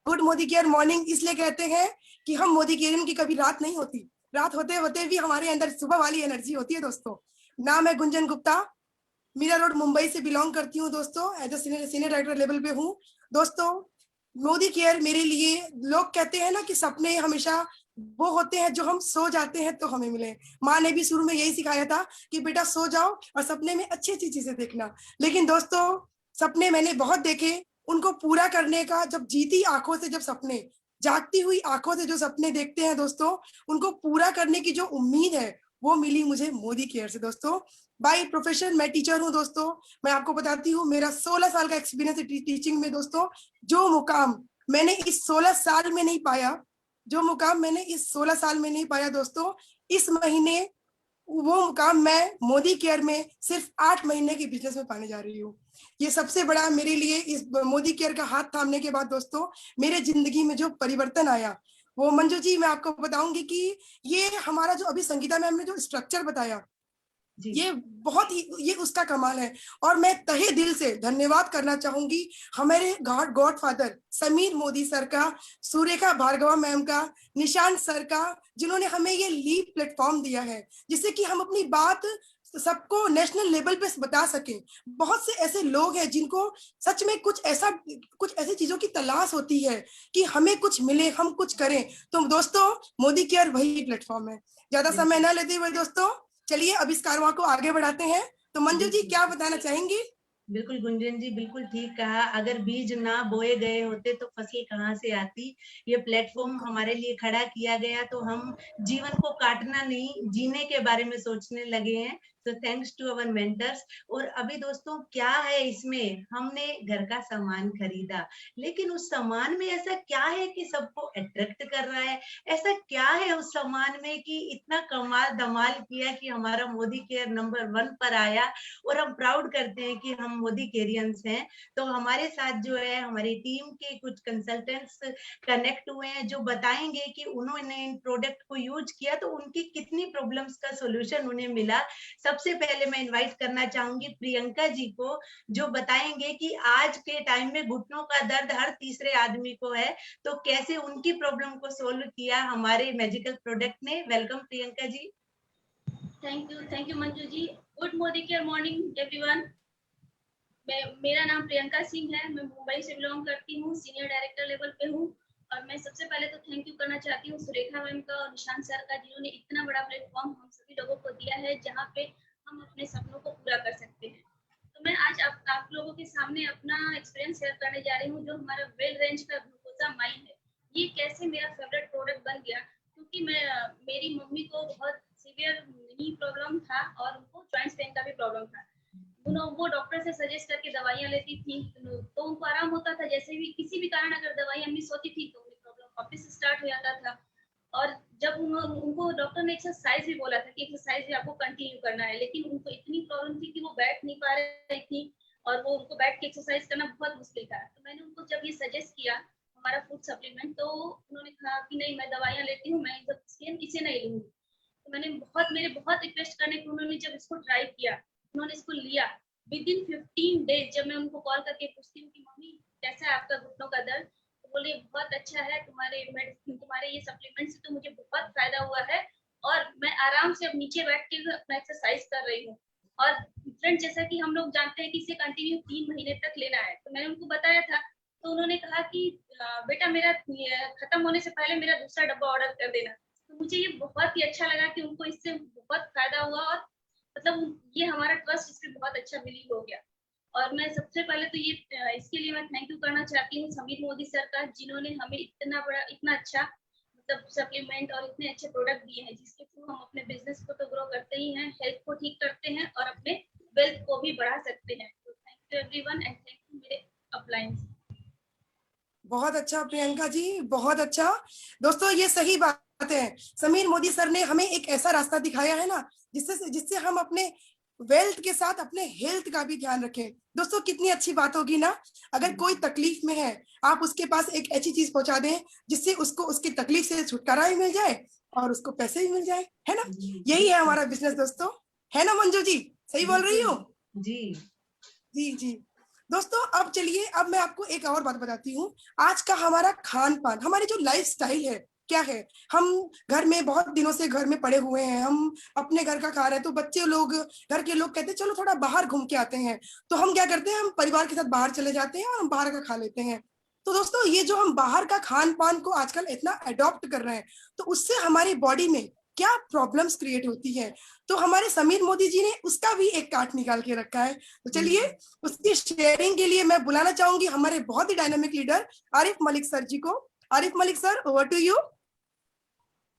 गुड मोदी केयर मॉर्निंग इसलिए कहते हैं कि हम मोदी केयर की कभी रात नहीं होती, रात होते होते भी हमारे अंदर सुबह वाली एनर्जी होती है। दोस्तों, नाम है गुंजन गुप्ता, मीरा रोड मुंबई से बिलोंग करती हूँ। दोस्तों, as a senior director level पे हूँ। दोस्तों, मोदी केयर मेरे लिए, लोग कहते हैं ना कि सपने हमेशा वो होते हैं जो हम सो जाते हैं तो हमें मिले। माँ ने भी शुरू में यही सिखाया था कि बेटा सो जाओ और सपने में अच्छी अच्छी चीजें देखना। लेकिन दोस्तों, सपने मैंने बहुत देखे, उनको पूरा करने का, जब जीती आंखों से जब सपने, जागती हुई आंखों से जो सपने देखते हैं दोस्तों, उनको पूरा करने की जो उम्मीद है वो मिली मुझे मोदी केयर से। दोस्तों, बाय प्रोफेशन मैं टीचर हूँ। दोस्तों, मैं आपको बताती हूँ, मेरा 16 साल का एक्सपीरियंस है टीचिंग में। दोस्तों, जो मुकाम मैंने इस 16 साल में नहीं पाया, जो मुकाम मैंने इस 16 साल में नहीं पाया दोस्तों, इस महीने वो मुकाम मैं मोदी केयर में सिर्फ 8 महीने के बिजनेस में पाने जा रही हूँ। ये सबसे बड़ा मेरे लिए, इस मोदी केयर का हाथ थामने के बाद दोस्तों, मेरे जिंदगी में जो परिवर्तन आया वो मंजू जी मैं आपको बताऊंगी कि ये हमारा जो अभी संगीता मैम ने जो स्ट्रक्चर बताया, ये बहुत ही, ये उसका कमाल है। और मैं तहे दिल से धन्यवाद करना चाहूंगी हमारे God father Sameer Modi sir का, सुरेखा भार्गवा मैम का, निशांत सर का, जिन्होंने हमें ये लीड प्लेटफॉर्म दिया है जिससे कि हम अपनी बात सबको नेशनल लेवल पे बता सके। बहुत से ऐसे लोग हैं जिनको सच में कुछ ऐसी चीजों की तलाश होती है कि हमें कुछ मिले, हम कुछ करें। तो दोस्तों, मोदी केयर वही प्लेटफॉर्म है। ज्यादा समय न लेते हुए दोस्तों, चलिए अब इस कारवां को आगे बढ़ाते हैं। तो मंजू जी क्या बताना चाहेंगी? बिल्कुल गुंजन जी, बिल्कुल ठीक कहा। अगर बीज ना बोए गए होते तो फसल कहाँ से आती। ये प्लेटफॉर्म हमारे लिए खड़ा किया गया तो हम जीवन को काटना नहीं, जीने के बारे में सोचने लगे हैं। तो थैंक्स टू अवर मेंटर्स। और अभी दोस्तों क्या है इसमें, हमने घर का सामान खरीदा, लेकिन उस सामान में ऐसा क्या है कि सबको अट्रैक्ट कर रहा है? ऐसा क्या है उस सामान में कि इतना कमाल धमाल किया कि हमारा मोदी केयर नंबर 1 पर आया। और हम प्राउड करते हैं कि हम मोदी केरियंस हैं। तो हमारे साथ जो है हमारी टीम के कुछ कंसल्टेंट्स कनेक्ट हुए हैं जो बताएंगे कि उन्होंने इन प्रोडक्ट को यूज किया तो उनकी कितनी प्रॉब्लम्स का सॉल्यूशन उन्हें मिला। सबसे पहले मैं इनवाइट करना चाहूंगी प्रियंका जी को, जो बताएंगे कि आज के टाइम में घुटनों का दर्द हर तीसरे आदमी को है, तो कैसे उनकी प्रॉब्लम को सोल्व किया हमारे मैजिकल प्रोडक्ट ने। Welcome Priyanka ji. Thank you Manju ji. Good Modi care morning everyone. मेरा नाम प्रियंका सिंह है, मैं मुंबई से बिलोंग करती हूँ, सीनियर डायरेक्टर लेवल पे हूँ। और मैं सबसे पहले तो थैंक यू करना चाहती हूँ सुरेखा मैम का और निशांत सर का, जिन्होंने इतना बड़ा प्लेटफॉर्म हम सभी लोगों को दिया है जहाँ पे हम अपने सपनों को पूरा कर सकते हैं। तो मैं आज आप लोगों के सामने अपना एक्सपीरियंस शेयर करने जा रही हूँ, जो हमारा वेल रेंज का ग्लूकोजामाइन है। ये कैसे मेरा फेवरेट प्रोडक्ट बन गया, क्योंकि मेरी मम्मी को बहुत सीवियर नी प्रॉब्लम था और उनको जॉइंट्स पेन का भी प्रॉब्लम था। वो डॉक्टर से सजेस्ट करके दवाइयाँ लेती थी तो उनको आराम होता था। जैसे भी किसी भी कारण अगर दवाइयाँ मिस होती थी तो उन्हें प्रॉब्लम वापस स्टार्ट हो जाता था। और जब उनको डॉक्टर ने एक्सरसाइज भी बोला था कि एक्सरसाइज भी आपको कंटिन्यू करना है, लेकिन उनको इतनी प्रॉब्लम थी कि वो बैठ नहीं पा रही थी और वो उनको बैठ के एक्सरसाइज करना बहुत मुश्किल था। तो मैंने उनको जब ये सजेस्ट किया हमारा फूड सप्लीमेंट, तो उन्होंने कहा कि नहीं, मैं दवाइयाँ लेती हूँ, मैं जब इसे नहीं लूंगी। तो मेरे बहुत रिक्वेस्ट करने पर उन्होंने जब इसको ट्राई किया, उन्होंने इसको लिया। विद इन 15 डेज जब मैं उनको कॉल करके पूछती हूँ कि मम्मी कैसा है आपका घुटनों का दर्द, तो बोले बहुत अच्छा है, तुम्हारे ये सप्लीमेंट से तो मुझे बहुत फायदा हुआ है और मैं आराम से अब नीचे बैठ के अपना एक्सरसाइज कर रही हूँ। और फ्रेंड, जैसा कि हम लोग जानते हैं कि इसे कंटिन्यू 3 महीने तक लेना है, तो मैंने उनको बताया था। तो उन्होंने कहा कि बेटा मेरा खत्म होने से पहले मेरा दूसरा डब्बा ऑर्डर कर देना। तो मुझे ये बहुत ही अच्छा लगा कि उनको इससे बहुत फायदा हुआ और मतलब ये हमारा ट्रस्ट इस पे बहुत अच्छा बिलीव हो गया। और मैं सबसे पहले तो ये इसके लिए मैं थैंक यू करना चाहती हूँ समीर मोदी सर का, जिन्होंने हमें इतना अच्छा मतलब सप्लीमेंट और इतने अच्छे प्रोडक्ट दिए हैं, जिसके थ्रू हम अपने बिजनेस को तो ग्रो करते ही हैं, हेल्थ को ठीक करते हैं और अपने वेल्थ को भी बढ़ा सकते हैं। तो thank you everyone and thank you मेरे अपलायंस। बहुत अच्छा प्रियंका जी, बहुत अच्छा। दोस्तों ये सही बात है, समीर मोदी सर ने हमें एक ऐसा रास्ता दिखाया है ना जिससे जिससे हम अपने वेल्थ के साथ अपने हेल्थ का भी ध्यान रखें। दोस्तों कितनी अच्छी बात होगी ना, अगर कोई तकलीफ में है आप उसके पास एक ऐसी चीज पहुंचा दें जिससे उसको उसकी तकलीफ से छुटकारा भी मिल जाए और उसको पैसे भी मिल जाए, है ना। यही है हमारा बिजनेस दोस्तों, है ना मंजू जी, सही बोल रही हूँ? जी जी जी। दोस्तों अब चलिए, अब मैं आपको एक और बात बताती हूँ। आज का हमारा खान पान, हमारी जो लाइफ स्टाइल है क्या है, हम घर में बहुत दिनों से घर में पड़े हुए हैं, हम अपने घर का खा रहे हैं, तो बच्चे लोग, घर के लोग कहते हैं चलो थोड़ा बाहर घूम के आते हैं, तो हम क्या करते हैं, हम परिवार के साथ बाहर चले जाते हैं और हम बाहर का खा लेते हैं। तो दोस्तों ये जो हम बाहर का खान पान को आजकल इतना अडॉप्ट कर रहे हैं, तो उससे हमारी बॉडी में क्या प्रॉब्लम्स क्रिएट होती है, तो हमारे समीर मोदी जी ने उसका भी एक कार्ड निकाल के रखा है। तो चलिए उसकी शेयरिंग के लिए मैं बुलाना चाहूंगी हमारे बहुत ही dynamic leader Arif Malik sir ji को। Arif Malik sir, over to you.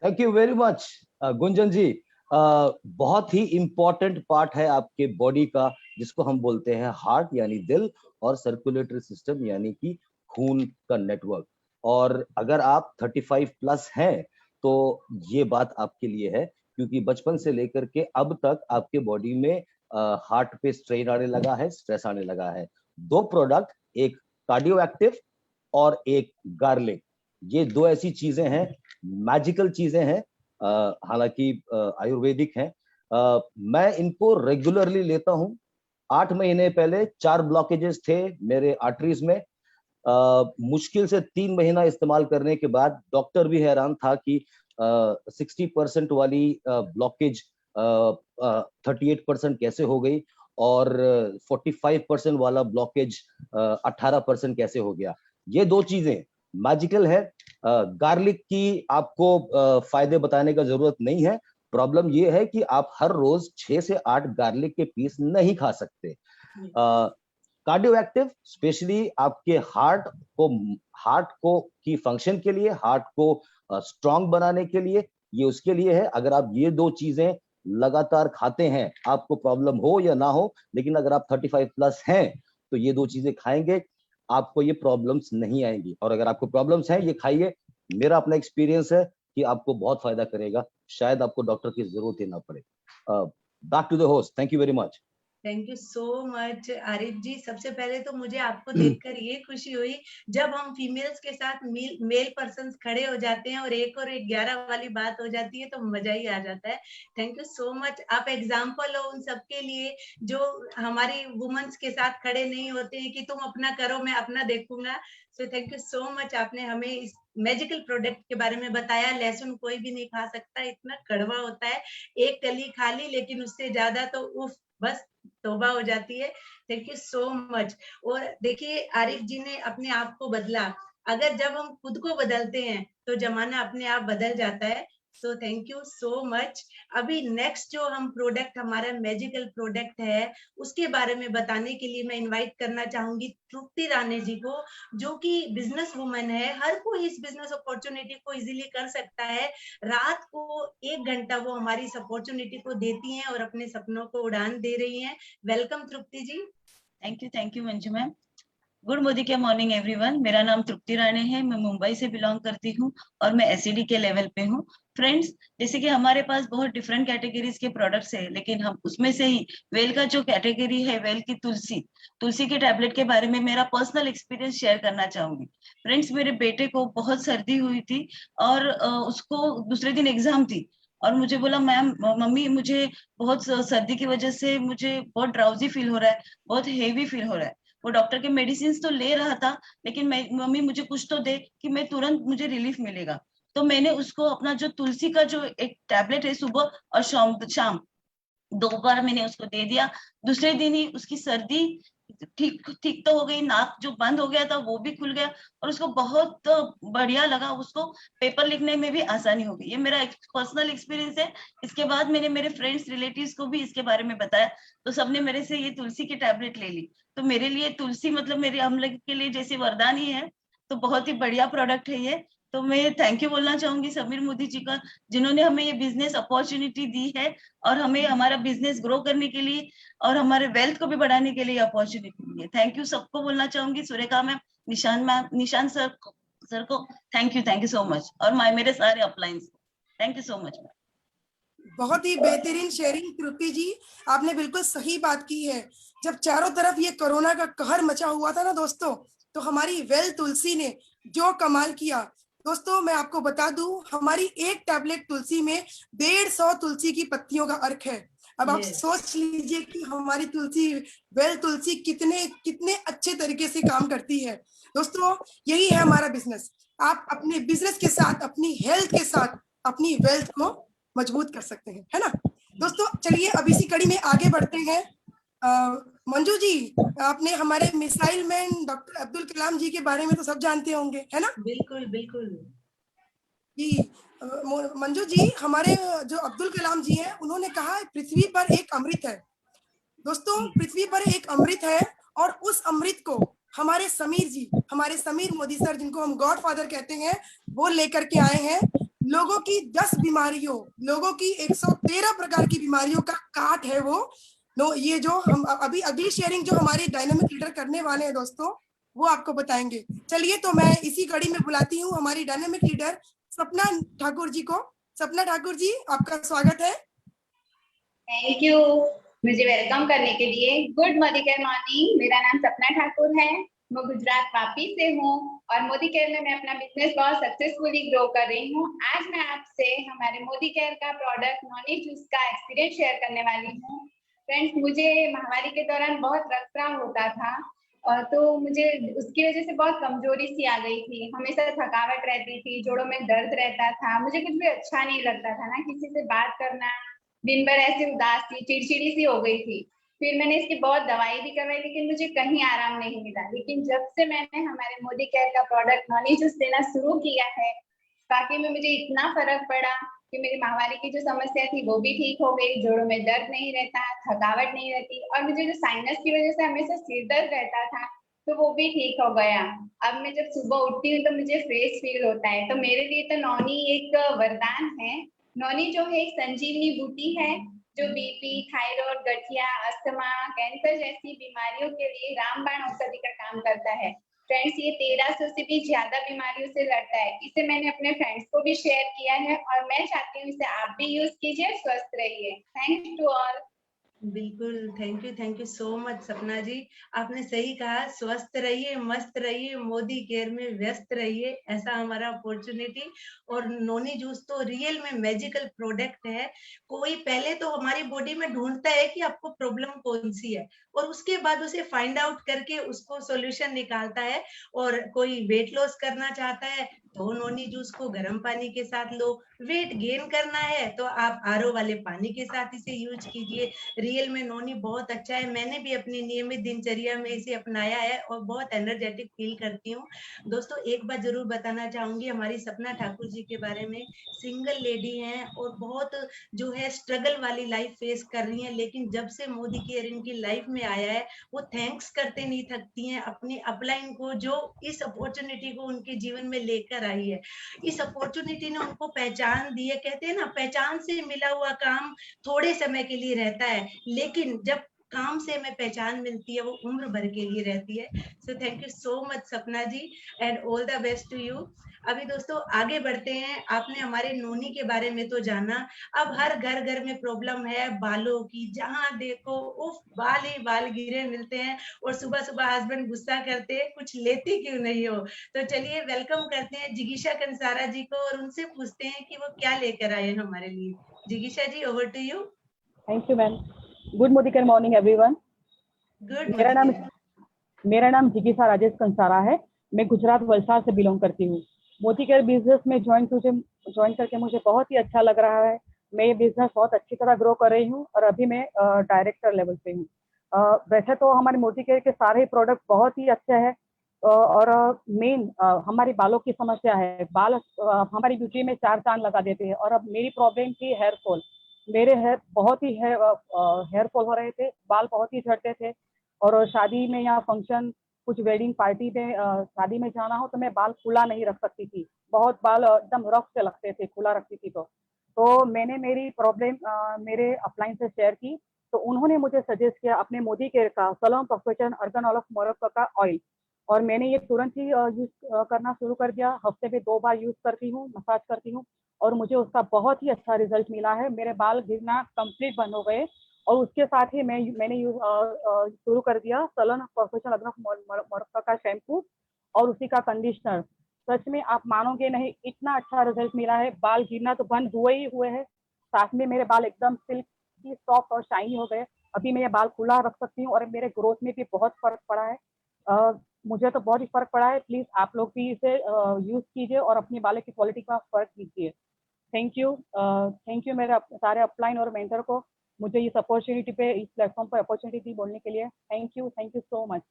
Thank you very much Gunjan ji. बहुत ही इम्पोर्टेंट पार्ट है आपके बॉडी का, जिसको हम बोलते हैं हार्ट यानी दिल, और सर्कुलेटरी सिस्टम यानी कि खून का नेटवर्क। और अगर आप 35 प्लस हैं तो ये बात आपके लिए है, क्योंकि बचपन से लेकर के अब तक आपके बॉडी में हार्ट पे स्ट्रेन आने लगा है, स्ट्रेस आने लगा है। दो प्रोडक्ट, एक कार्डियो एक्टिव और एक गार्लिक, ये दो ऐसी चीजें हैं, मैजिकल चीजें हैं, हालांकि आयुर्वेदिक हैं। मैं इनको रेगुलरली लेता हूं। 8 महीने पहले 4 ब्लॉकेजेस थे मेरे आर्टरीज में। मुश्किल से 3 महीना इस्तेमाल करने के बाद डॉक्टर भी हैरान था कि 60% वाली ब्लॉकेज 38% कैसे हो गई, और 45% वाला ब्लॉकेज 18% कैसे हो गया। ये दो चीजें मैजिकल है। गार्लिक की आपको फायदे बताने का जरूरत नहीं है। प्रॉब्लम ये है कि आप हर रोज 6 से 8 गार्लिक के पीस नहीं खा सकते। कार्डियो एक्टिव स्पेशली आपके हार्ट को की फंक्शन के लिए, हार्ट को स्ट्रांग बनाने के लिए, ये उसके लिए है। अगर आप ये दो चीजें लगातार खाते हैं, आपको प्रॉब्लम हो या ना हो, लेकिन अगर आप 35 प्लस हैं तो ये दो चीजें खाएंगे, आपको ये प्रॉब्लम्स नहीं आएंगी। और अगर आपको प्रॉब्लम्स हैं, ये खाइए, मेरा अपना एक्सपीरियंस है कि आपको बहुत फायदा करेगा, शायद आपको डॉक्टर की जरूरत ही ना पड़े। Back to the host, thank you very much. Thank you so much Arif ji. सबसे पहले तो मुझे आपको देखकर ये खुशी हुई जब हम फीमेल्स के साथ मेल पर्सन खड़े हो जाते हैं और 1 और 11 वाली बात हो जाती है तो मजा ही आ जाता है। Thank you so much. आप एग्जाम्पल हो उन सबके लिए जो हमारी वुमेन्स के साथ खड़े नहीं होते हैं कि तुम अपना करो मैं अपना देखूंगा। सो थैंक यू सो मच, आपने हमें इस मैजिकल प्रोडक्ट के बारे में बताया। लहसुन कोई भी नहीं खा सकता, इतना कड़वा होता है। एक कली खा ली, लेकिन उससे ज्यादा तो उफ, बस तौबा हो जाती है। Thank you so much. और देखिए आरिफ जी ने अपने आप को बदला। अगर जब हम खुद को बदलते हैं तो जमाना अपने आप बदल जाता है। So thank you so much. अभी नेक्स्ट जो हम प्रोडक्ट, हमारा मैजिकल प्रोडक्ट है, उसके बारे में बताने के लिए मैं इनवाइट करना चाहूंगी तृप्ति राणे जी को, जो कि बिजनेस वुमन है। हर कोई इस बिजनेस अपॉर्चुनिटी को इजीली कर सकता है। रात को 1 घंटा वो हमारी इस अपॉर्चुनिटी को देती हैं और अपने सपनों को उड़ान दे रही हैं। Welcome Tripti ji. Thank you Manju ma'am. Good Modicare morning everyone. मेरा नाम तृप्ति राणे है, मैं मुंबई से बिलोंग करती हूँ और मैं एसईडी के लेवल पे हूँ। फ्रेंड्स, जैसे कि हमारे पास बहुत डिफरेंट कैटेगरीज के प्रोडक्ट्स है, लेकिन हम उसमें से ही वेल का जो कैटेगरी है, वेल की तुलसी के टैबलेट के बारे में मेरा पर्सनल एक्सपीरियंस शेयर करना चाहूंगी। फ्रेंड्स, मेरे बेटे को बहुत सर्दी हुई थी और उसको दूसरे दिन एग्जाम थी और मुझे बोला मैम, मम्मी मुझे बहुत सर्दी की वजह से मुझे बहुत ड्राउजी फील हो रहा है, बहुत हेवी फील हो रहा है। वो डॉक्टर के मेडिसिन तो ले रहा था, लेकिन मम्मी मुझे कुछ तो दे कि मैं तुरंत मुझे रिलीफ मिलेगा। तो मैंने उसको अपना जो तुलसी का जो एक टैबलेट है, सुबह और शाम 2 बार मैंने उसको दे दिया। दूसरे दिन ही उसकी सर्दी ठीक तो हो गई, नाक जो बंद हो गया था वो भी खुल गया और उसको बहुत बढ़िया लगा। उसको पेपर लिखने में भी आसानी हो गई। ये मेरा पर्सनल एक्सपीरियंस है। इसके बाद मैंने मेरे फ्रेंड्स रिलेटिव्स को भी इसके बारे में बताया, तो सबने मेरे से ये तुलसी की टैबलेट ले ली। तो मेरे लिए तुलसी मतलब मेरे हम लोग के लिए जैसे वरदान ही है। तो बहुत ही बढ़िया प्रोडक्ट है ये। तो मैं थैंक यू बोलना चाहूंगी समीर मोदी जी का, जिन्होंने हमें ये बिजनेस अपॉर्चुनिटी दी है और हमें हमारा बिजनेस ग्रो करने के लिए और हमारे वेल्थ को भी बढ़ाने के लिए अपॉर्चुनिटी दी है। थैंक यू सबको बोलना चाहूंगी, सुरेखा मैम, निशान सर को थैंक यू सो मच, और मेरे सारे अपलाइंस को थैंक यू सो मच। बहुत ही बेहतरीन शेयरिंग तृप्ति जी, आपने बिल्कुल सही बात की है। जब चारों तरफ ये कोरोना का कहर मचा हुआ था ना दोस्तों, तो हमारी वेल तुलसी ने जो कमाल किया। दोस्तों मैं आपको बता दूं, हमारी एक टैबलेट तुलसी में 150 तुलसी की पत्तियों का अर्क है। अब आप सोच लीजिए कि हमारी तुलसी, वेल तुलसी कितने कितने अच्छे तरीके से काम करती है। दोस्तों यही है हमारा बिजनेस। आप अपने बिजनेस के साथ, अपनी हेल्थ के साथ अपनी वेल्थ को मजबूत कर सकते हैं, है ना दोस्तों। चलिए अब इसी कड़ी में आगे बढ़ते हैं। मंजू जी, आपने हमारे missile man doctor Abdul Kalam जी के बारे में तो सब जानते होंगे, है ना? बिल्कुल बिल्कुल जी। मंजू जी, हमारे जो अब्दुल कलाम जी हैं, उन्होंने कहा पृथ्वी पर एक अमृत है। दोस्तों पृथ्वी पर एक अमृत है, और उस अमृत को हमारे समीर जी, हमारे समीर मोदी सर, जिनको हम गॉड फादर कहते हैं, वो लेकर के आए हैं। लोगों की 10 बीमारियों, लोगों की 113 प्रकार की बीमारियों का काट है वो। ये जो हम अभी अगली शेयरिंग जो हमारे डायनामिक लीडर करने वाले हैं दोस्तों, वो आपको बताएंगे। चलिए तो मैं इसी कड़ी में बुलाती हूँ हमारी डायनामिक लीडर सपना ठाकुर जी को। सपना ठाकुर जी, आपका स्वागत है। थैंक यू मुझे वेलकम करने के लिए। गुड मोदी केयर मॉर्निंग, मेरा नाम सपना ठाकुर है, मैं गुजरात वापी से हूँ और मोदी केयर में मैं अपना बिजनेस बहुत सक्सेसफुली ग्रो कर रही हूँ। आज मैं आपसे हमारे मोदी केयर का प्रोडक्ट नॉनी जूस का एक्सपीरियंस शेयर करने वाली हूँ। फ्रेंड्स, मुझे महामारी के दौरान बहुत रक्तस्राव होता था, और तो मुझे उसकी वजह से बहुत कमजोरी सी आ गई थी, हमेशा थकावट रहती थी, जोड़ों में दर्द रहता था, मुझे कुछ भी अच्छा नहीं लगता था ना, किसी से बात करना, दिन भर ऐसे उदास थी, चिड़चिड़ी सी हो गई थी। फिर मैंने इसकी बहुत दवाई भी करवाई, लेकिन मुझे कहीं आराम नहीं मिला। लेकिन जब से मैंने हमारे मोदी केयर का प्रोडक्ट नॉनी जूस देना शुरू किया है, बाकी में मुझे इतना फर्क पड़ा कि मेरी महामारी की जो समस्या थी वो भी ठीक हो गई, जोड़ों में दर्द नहीं रहता, थकावट नहीं रहती, और मुझे जो साइनस की वजह से हमेशा सिर दर्द रहता था, तो वो भी ठीक हो गया। अब मैं जब सुबह उठती हूँ तो मुझे फ्रेश फील होता है। तो मेरे लिए तो नॉनी एक वरदान है। नॉनी जो है एक संजीवनी बूटी है, जो बीपी, थायराइड, गठिया, अस्थमा, कैंसर जैसी बीमारियों के लिए रामबाण औषधि का काम करता है। फ्रेंड्स, ये 1300 से भी ज्यादा बीमारियों से लड़ता है। इसे मैंने अपने फ्रेंड्स को भी शेयर किया है और मैं चाहती हूँ इसे आप भी यूज कीजिए, स्वस्थ रहिए। Thanks to all. बिल्कुल, thank you so much Sapna ji. आपने सही कहा, स्वस्थ रहिए, मस्त रहिए, मोदी केयर में व्यस्त रहिए, ऐसा हमारा अपॉर्चुनिटी। और नोनी जूस तो रियल में मैजिकल प्रोडक्ट है। कोई पहले तो हमारी बॉडी में ढूंढता है कि आपको प्रॉब्लम कौन सी है, और उसके बाद उसे फाइंड आउट करके उसको सॉल्यूशन निकालता है। और कोई वेट लॉस करना चाहता है तो नोनी जूस को गर्म पानी के साथ लो, वेट गेन करना है तो आप आरओ वाले पानी के साथ इसे यूज कीजिए। रियल में नोनी बहुत अच्छा है, मैंने भी अपनी नियमित दिनचर्या में इसे अपनाया है और बहुत एनर्जेटिक फील करती हूँ। दोस्तों एक बात जरूर बताना चाहूंगी हमारी सपना ठाकुर जी के बारे में। सिंगल लेडी हैं और बहुत जो है स्ट्रगल वाली लाइफ फेस कर रही हैं, लेकिन जब से मोदी केयर इनकी लाइफ में आया है, वो थैंक्स करते नहीं थकती हैं अपनी अपलाइन को, जो इस अपॉर्चुनिटी को उनके जीवन में लेकर आई है। इस अपॉर्चुनिटी ने उनको पहचान दी है। कहते हैं ना, पहचान से मिला हुआ काम थोड़े समय के लिए रहता है, लेकिन जब काम से हमें पहचान मिलती है वो उम्र भर के लिए रहती है। So thank you so much Sapna ji, and all the best to you. अभी दोस्तों आगे बढ़ते हैं। आपने हमारे नोनी के बारे में तो जाना, अब हर घर घर में प्रॉब्लम है बालों की, जहां देखो उफ बाल ही बाल गिरे मिलते हैं, और सुबह सुबह हस्बैंड गुस्सा करते हैं कुछ लेती क्यों नहीं हो। तो चलिए वेलकम करते हैं जिगीशा कंसारा जी को और उनसे पूछते हैं कि वो क्या लेकर आए हैं हमारे लिए। जिगीशा ji, over to you. Thank you ma'am. Good Modi care morning everyone. Good. मेरा नाम जिगीशा राजेश कंसारा है। मैं गुजरात वलसाड से बिलोंग करती हूँ। मोदी केयर बिजनेस में ज्वाइन करके मुझे बहुत ही अच्छा लग रहा है। मैं ये बिजनेस बहुत अच्छी तरह ग्रो कर रही हूँ और अभी मैं डायरेक्टर लेवल पे हूँ। वैसे तो हमारे मोदी केयर के सारे ही प्रोडक्ट बहुत ही अच्छे हैं, और मेन हमारी बालों की समस्या है। बाल हमारी ब्यूटी में 4 चांद लगा देते हैं, और अब मेरी प्रॉब्लम थी हेयर फॉल। मेरे बहुत ही हेयर फॉल हो रहे थे, बाल बहुत ही झड़ते थे, और शादी में या फंक्शन कुछ वेडिंग पार्टी में शादी में जाना हो तो मैं बाल खुला नहीं रख सकती थी, बहुत बाल एकदम रफ से लगते थे खुला रखती थी। तो मैंने मेरी प्रॉब्लम मेरे अपलाइन से शेयर की, तो उन्होंने मुझे सजेस्ट किया अपने मोदी केयर का salon profession organ oil of Morocco का ऑयल, और मैंने ये तुरंत ही यूज करना शुरू कर दिया। हफ्ते में 2 बार यूज करती हूँ, मसाज करती हूँ, और मुझे उसका बहुत ही अच्छा रिजल्ट मिला है। मेरे बाल गिरना कंप्लीट बंद हो गए, और उसके साथ ही मैंने यूज शुरू कर दिया salon professional organ of Morocco का शैम्पू और उसी का कंडीशनर। सच में आप मानोगे नहीं, इतना अच्छा रिजल्ट मिला है। बाल गिरना तो बंद हुए हैं, साथ में मेरे बाल एकदम सिल्की सॉफ्ट और शाइनी हो गए। अभी मैं ये बाल खुला रख सकती हूँ और मेरे ग्रोथ में भी बहुत फर्क पड़ा है। मुझे तो बहुत ही फर्क पड़ा है। प्लीज आप लोग भी इसे यूज कीजिए और अपनी बालों की क्वालिटी का फर्क कीजिए। थैंक यू मेरे सारे अपलाइन और मेंटर को मुझे इस अपॉर्चुनिटी पे, इस प्लेटफॉर्म पर अपॉर्चुनिटी दी बोलने के लिए। Thank you so much.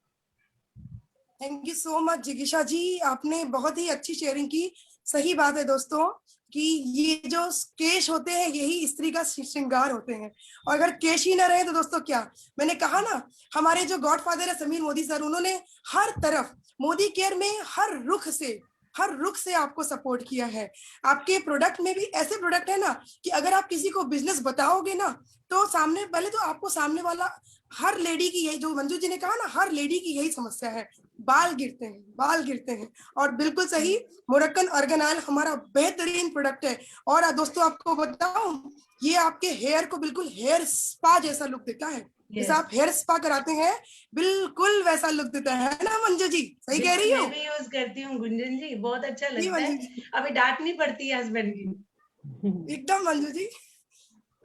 Thank you so much जिगीशा जी, आपने बहुत ही अच्छी शेयरिंग की। सही बात है दोस्तों कि ये जो केश होते हैं यही स्त्री का श्रृंगार होते हैं, और अगर केश ही ना रहे तो दोस्तों क्या। मैंने कहा ना, हमारे जो गॉडफादर है समीर मोदी सर, उन्होंने हर तरफ मोदी केयर में हर रुख से आपको सपोर्ट किया है। आपके प्रोडक्ट में भी ऐसे प्रोडक्ट है ना कि अगर आप किसी को बिजनेस बताओगे ना, तो सामने पहले तो आपको सामने वाला, हर लेडी की यही, जो मंजू जी ने कहा ना, हर लेडी की यही समस्या है, बाल गिरते हैं। और बिल्कुल सही, मोरक्कन अर्गन ऑयल हमारा बेहतरीन प्रोडक्ट है। और दोस्तों आपको बताऊं, ये आपके हेयर को बिल्कुल हेयर स्पा जैसा लुक देता है। जैसे आप हेयर स्पा कराते हैं, बिल्कुल वैसा लुक देता है ना मंजू जी? सही कह रही हूँ? मैं भी यूज करती हूँ गुंजन जी, बहुत अच्छा जी लगता है। मंजू जी, अभी डांट नहीं पड़ती है हस्बैंड की। एकदम मंजू जी।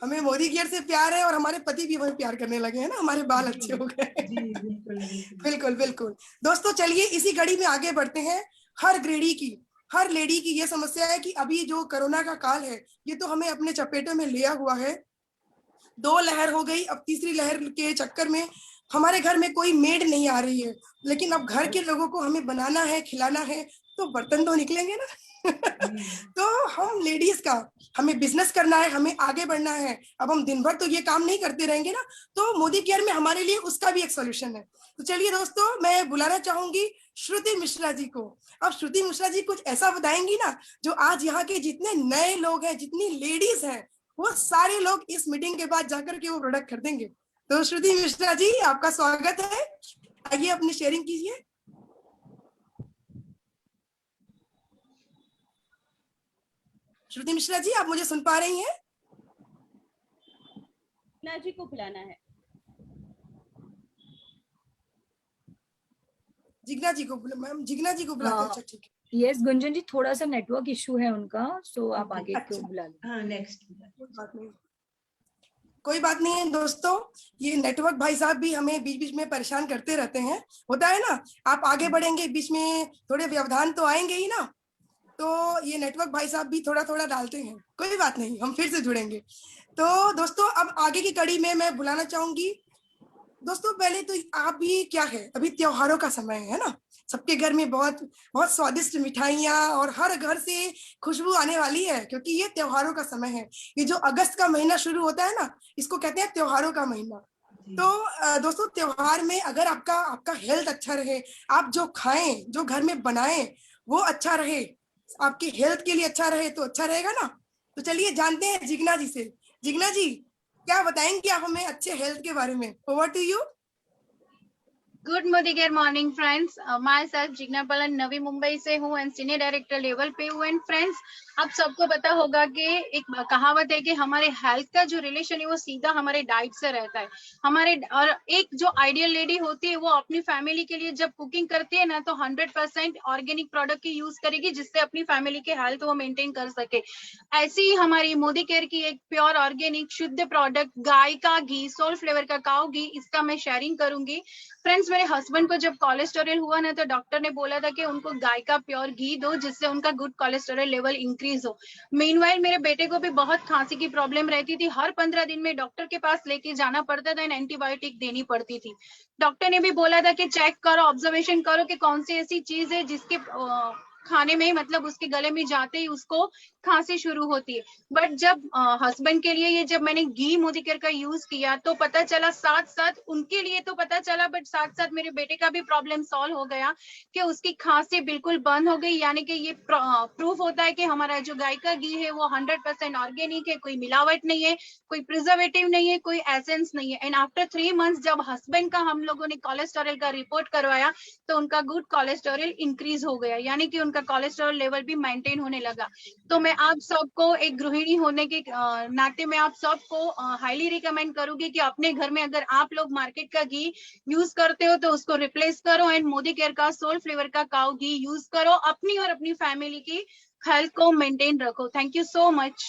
हमें मोदी केयर से प्यार है और हमारे पति भी हमें प्यार करने लगे हैं ना, हमारे बाल अच्छे हो गए। जी बिल्कुल बिल्कुल बिल्कुल बिल्कुल। दोस्तों चलिए इसी कड़ी में आगे बढ़ते हैं। हर लेडी की ये समस्या है कि अभी जो कोरोना का काल है, ये तो हमें अपने चपेटे में लिया हुआ है। 2 लहर हो गई, अब तीसरी लहर के चक्कर में हमारे घर में कोई मेड नहीं आ रही है, लेकिन अब घर के लोगों को हमें बनाना है, खिलाना है, तो बर्तन तो निकलेंगे ना। तो हम लेडीज का, हमें बिजनेस करना है, हमें आगे बढ़ना है। अब हम दिन भर तो ये काम नहीं करते रहेंगे ना, तो मोदी केयर में हमारे लिए उसका भी एक सॉल्यूशन है। तो चलिए दोस्तों, मैं बुलाना चाहूंगी श्रुति मिश्रा जी को। अब श्रुति मिश्रा जी कुछ ऐसा बताएंगी ना, जो आज यहाँ के जितने नए लोग हैं, जितनी लेडीज हैं, वो सारे लोग इस मीटिंग के बाद जाकर के वो प्रोडक्ट खरीदेंगे। तो श्रुति मिश्रा जी, आपका स्वागत है, आइए अपनी शेयरिंग कीजिए। श्रुति मिश्रा जी, आप मुझे सुन पा रही हैं? जिग्ना जी को बुलाना है। जिग्ना जी को, मैम जिग्ना जी को बुलाते हैं। अच्छा ठीक है। यस गुंजन जी, थोड़ा सा नेटवर्क इशू है उनका, सो आप आगे अच्छा। क्यों बुला लें। हाँ नेक्स्ट। कोई बात नहीं है दोस्तों, ये नेटवर्क भाई साहब भी हमें बीच बीच में परेशान करते रहते हैं, होता है ना। आप आगे बढ़ेंगे, बीच में थोड़े व्यवधान तो आएंगे ही ना, तो ये नेटवर्क भाई साहब भी थोड़ा थोड़ा डालते हैं। कोई बात नहीं, हम फिर से जुड़ेंगे। तो दोस्तों अब आगे की कड़ी में मैं बुलाना चाहूंगी। दोस्तों पहले तो आप भी क्या है, अभी त्योहारों का समय है ना, सबके घर में बहुत बहुत स्वादिष्ट मिठाइयाँ और हर घर से खुशबू आने वाली है, क्योंकि ये त्योहारों का समय है। ये जो अगस्त का महीना शुरू होता है ना, इसको कहते हैं त्योहारों का महीना। तो दोस्तों त्योहार में अगर आपका हेल्थ अच्छा रहे, आप जो खाएं, जो घर में बनाएं, वो अच्छा रहे, आपकी हेल्थ के लिए अच्छा रहे, तो अच्छा रहेगा ना। तो चलिए जानते हैं जिग्ना जी से। जिग्ना जी, क्या बताएंगे आप हमें अच्छे हेल्थ के बारे में? Over to you. Good Modi care morning friends, my self Jigna Palan, Navi Mumbai से हूँ एंड सीनियर डायरेक्टर लेवल पे हूँ। एंड फ्रेंड्स, आप सबको पता होगा कि एक कहावत है कि हमारे हेल्थ का जो रिलेशन है वो सीधा हमारे डाइट से रहता है। हमारे और एक जो आइडियल लेडी होती है वो अपनी फैमिली के लिए जब कुकिंग करती है ना, तो 100% ऑर्गेनिक प्रोडक्ट की यूज करेगी, जिससे अपनी फैमिली के हेल्थ वो मेंटेन कर सके। ऐसी ही हमारी मोदी केयर की एक प्योर ऑर्गेनिक शुद्ध प्रोडक्ट, गाय का घी, सोल फ्लेवर का काऊ घी, इसका मैं शेयरिंग करूंगी। फ्रेंड्स, मेरे हस्बैंड को जब कोलेस्टेरॉल हुआ ना, तो डॉक्टर ने बोला था कि उनको गाय का प्योर घी दो, जिससे उनका गुड कोलेस्टेरॉल लेवल इंक्रीज हो। मीनवाइल मेरे बेटे को भी बहुत खांसी की प्रॉब्लम रहती थी, हर 15 दिन में डॉक्टर के पास लेके जाना पड़ता था, एंटीबायोटिक देनी पड़ती थी। डॉक्टर ने भी बोला था कि चेक करो, ऑब्जर्वेशन करो कि कौन सी ऐसी चीज है जिसके खाने में, मतलब उसके गले में जाते ही उसको खांसी शुरू होती है। बट जब हस्बैंड के लिए ये जब मैंने घी मोदी केयर का यूज किया तो पता चला, साथ साथ उनके लिए तो पता चला बट साथ साथ मेरे बेटे का भी प्रॉब्लम सॉल्व हो गया कि उसकी खांसी बिल्कुल बंद हो गई। यानी कि ये प्रूफ होता है कि हमारा जो गाय का घी है वो 100% ऑर्गेनिक है, कोई मिलावट नहीं है, कोई प्रिजर्वेटिव नहीं है, कोई एसेंस नहीं है। एंड आफ्टर 3 मंथ्स जब हस्बैंड का हम लोगों ने कोलेस्टेरॉल का रिपोर्ट करवाया तो उनका गुड कोलेस्टेरॉल इंक्रीज हो गया, यानी कि उनका कोलेस्टेरॉल लेवल भी मेंटेन होने लगा। तो मैं आप सबको एक गृहिणी होने के नाते मैं आप सबको हाईली रिकमेंड करूंगी कि अपने घर में अगर आप लोग मार्केट का घी यूज करते हो तो उसको रिप्लेस करो एंड मोदी केयर का सोल फ्लेवर का काऊ घी यूज करो, अपनी और अपनी फैमिली की हेल्थ को मेंटेन रखो। Thank you so much.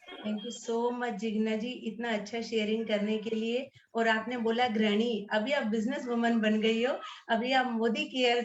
Thank you so much Jigna ji, इतना अच्छा शेयरिंग करने के लिए। और आपने बोला गृहिणी, अभी आप बिजनेस वुमन बन गई हो, अभी आप मोदी केयर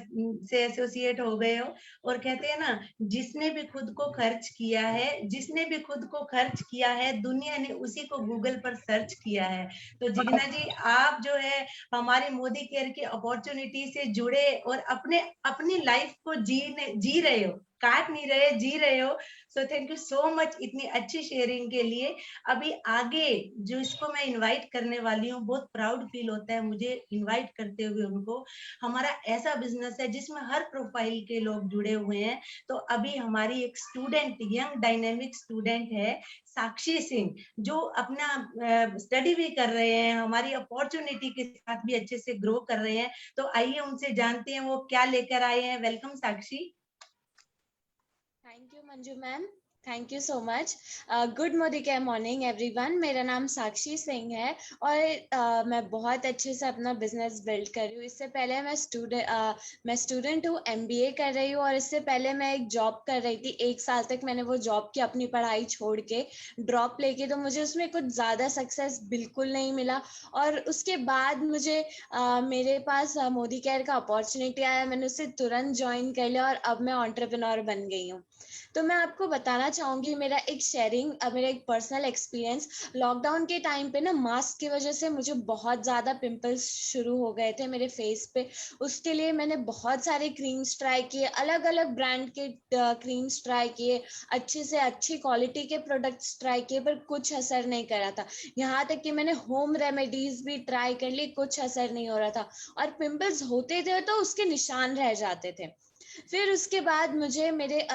से एसोसिएट हो गए हो। और कहते हैं ना, जिसने भी खुद को खर्च किया है, जिसने भी खुद को खर्च किया है, दुनिया ने उसी को गूगल पर सर्च किया है। तो जिग्ना जी, आप जो है हमारे मोदी केयर की अपॉर्चुनिटी से जुड़े और अपनी लाइफ को जी रहे हो, काट नहीं रहे, जी रहे हो। So thank you so much इतनी अच्छी शेयरिंग के लिए। अभी आगे जो इसको मैं इनवाइट करने वाली हूँ, बहुत प्राउड फील होता है मुझे इनवाइट करते हुए उनको। हमारा ऐसा बिजनेस है जिसमें हर प्रोफाइल के लोग जुड़े हुए हैं। तो अभी हमारी एक स्टूडेंट, यंग डायनेमिक स्टूडेंट है साक्षी सिंह, जो अपना स्टडी भी कर रहे हैं, हमारी अपॉर्चुनिटी के साथ भी अच्छे से ग्रो कर रहे हैं। तो आइए उनसे जानते हैं वो क्या लेकर आए हैं। Welcome Sakshi. Thank you Manju ma'am, thank you so much. Good Modi care morning everyone. मेरा नाम साक्षी सिंह है और मैं बहुत अच्छे से अपना बिजनेस बिल्ड कर रही हूँ। इससे पहले मैं स्टूडेंट हूँ, MBA कर रही हूँ और इससे पहले मैं एक जॉब कर रही थी। 1 साल तक मैंने वो जॉब की, अपनी पढ़ाई छोड़ के ड्रॉप लेके, तो मुझे उसमें कुछ ज़्यादा सक्सेस बिल्कुल नहीं मिला। और उसके बाद मुझे मेरे पास मोदी केयर का अपॉर्चुनिटी आया, मैंने उसे तुरंत ज्वाइन कर लिया और अब मैं एंटरप्रेन्योर बन गई हूँ। तो मैं आपको बताना चाहूँगी मेरा एक पर्सनल एक्सपीरियंस। लॉकडाउन के टाइम पे ना मास्क की वजह से मुझे बहुत ज़्यादा पिंपल्स शुरू हो गए थे मेरे फेस पे। उसके लिए मैंने बहुत सारे क्रीम्स ट्राई किए, अलग अलग ब्रांड के क्रीम्स ट्राई किए, अच्छे से अच्छी क्वालिटी के प्रोडक्ट्स ट्राई किए, पर कुछ असर नहीं करा था। यहाँ तक कि मैंने होम रेमेडीज भी ट्राई कर ली, कुछ असर नहीं हो रहा था और पिंपल्स होते थे तो उसके निशान रह जाते थे। फिर उसके बाद मुझे मेरे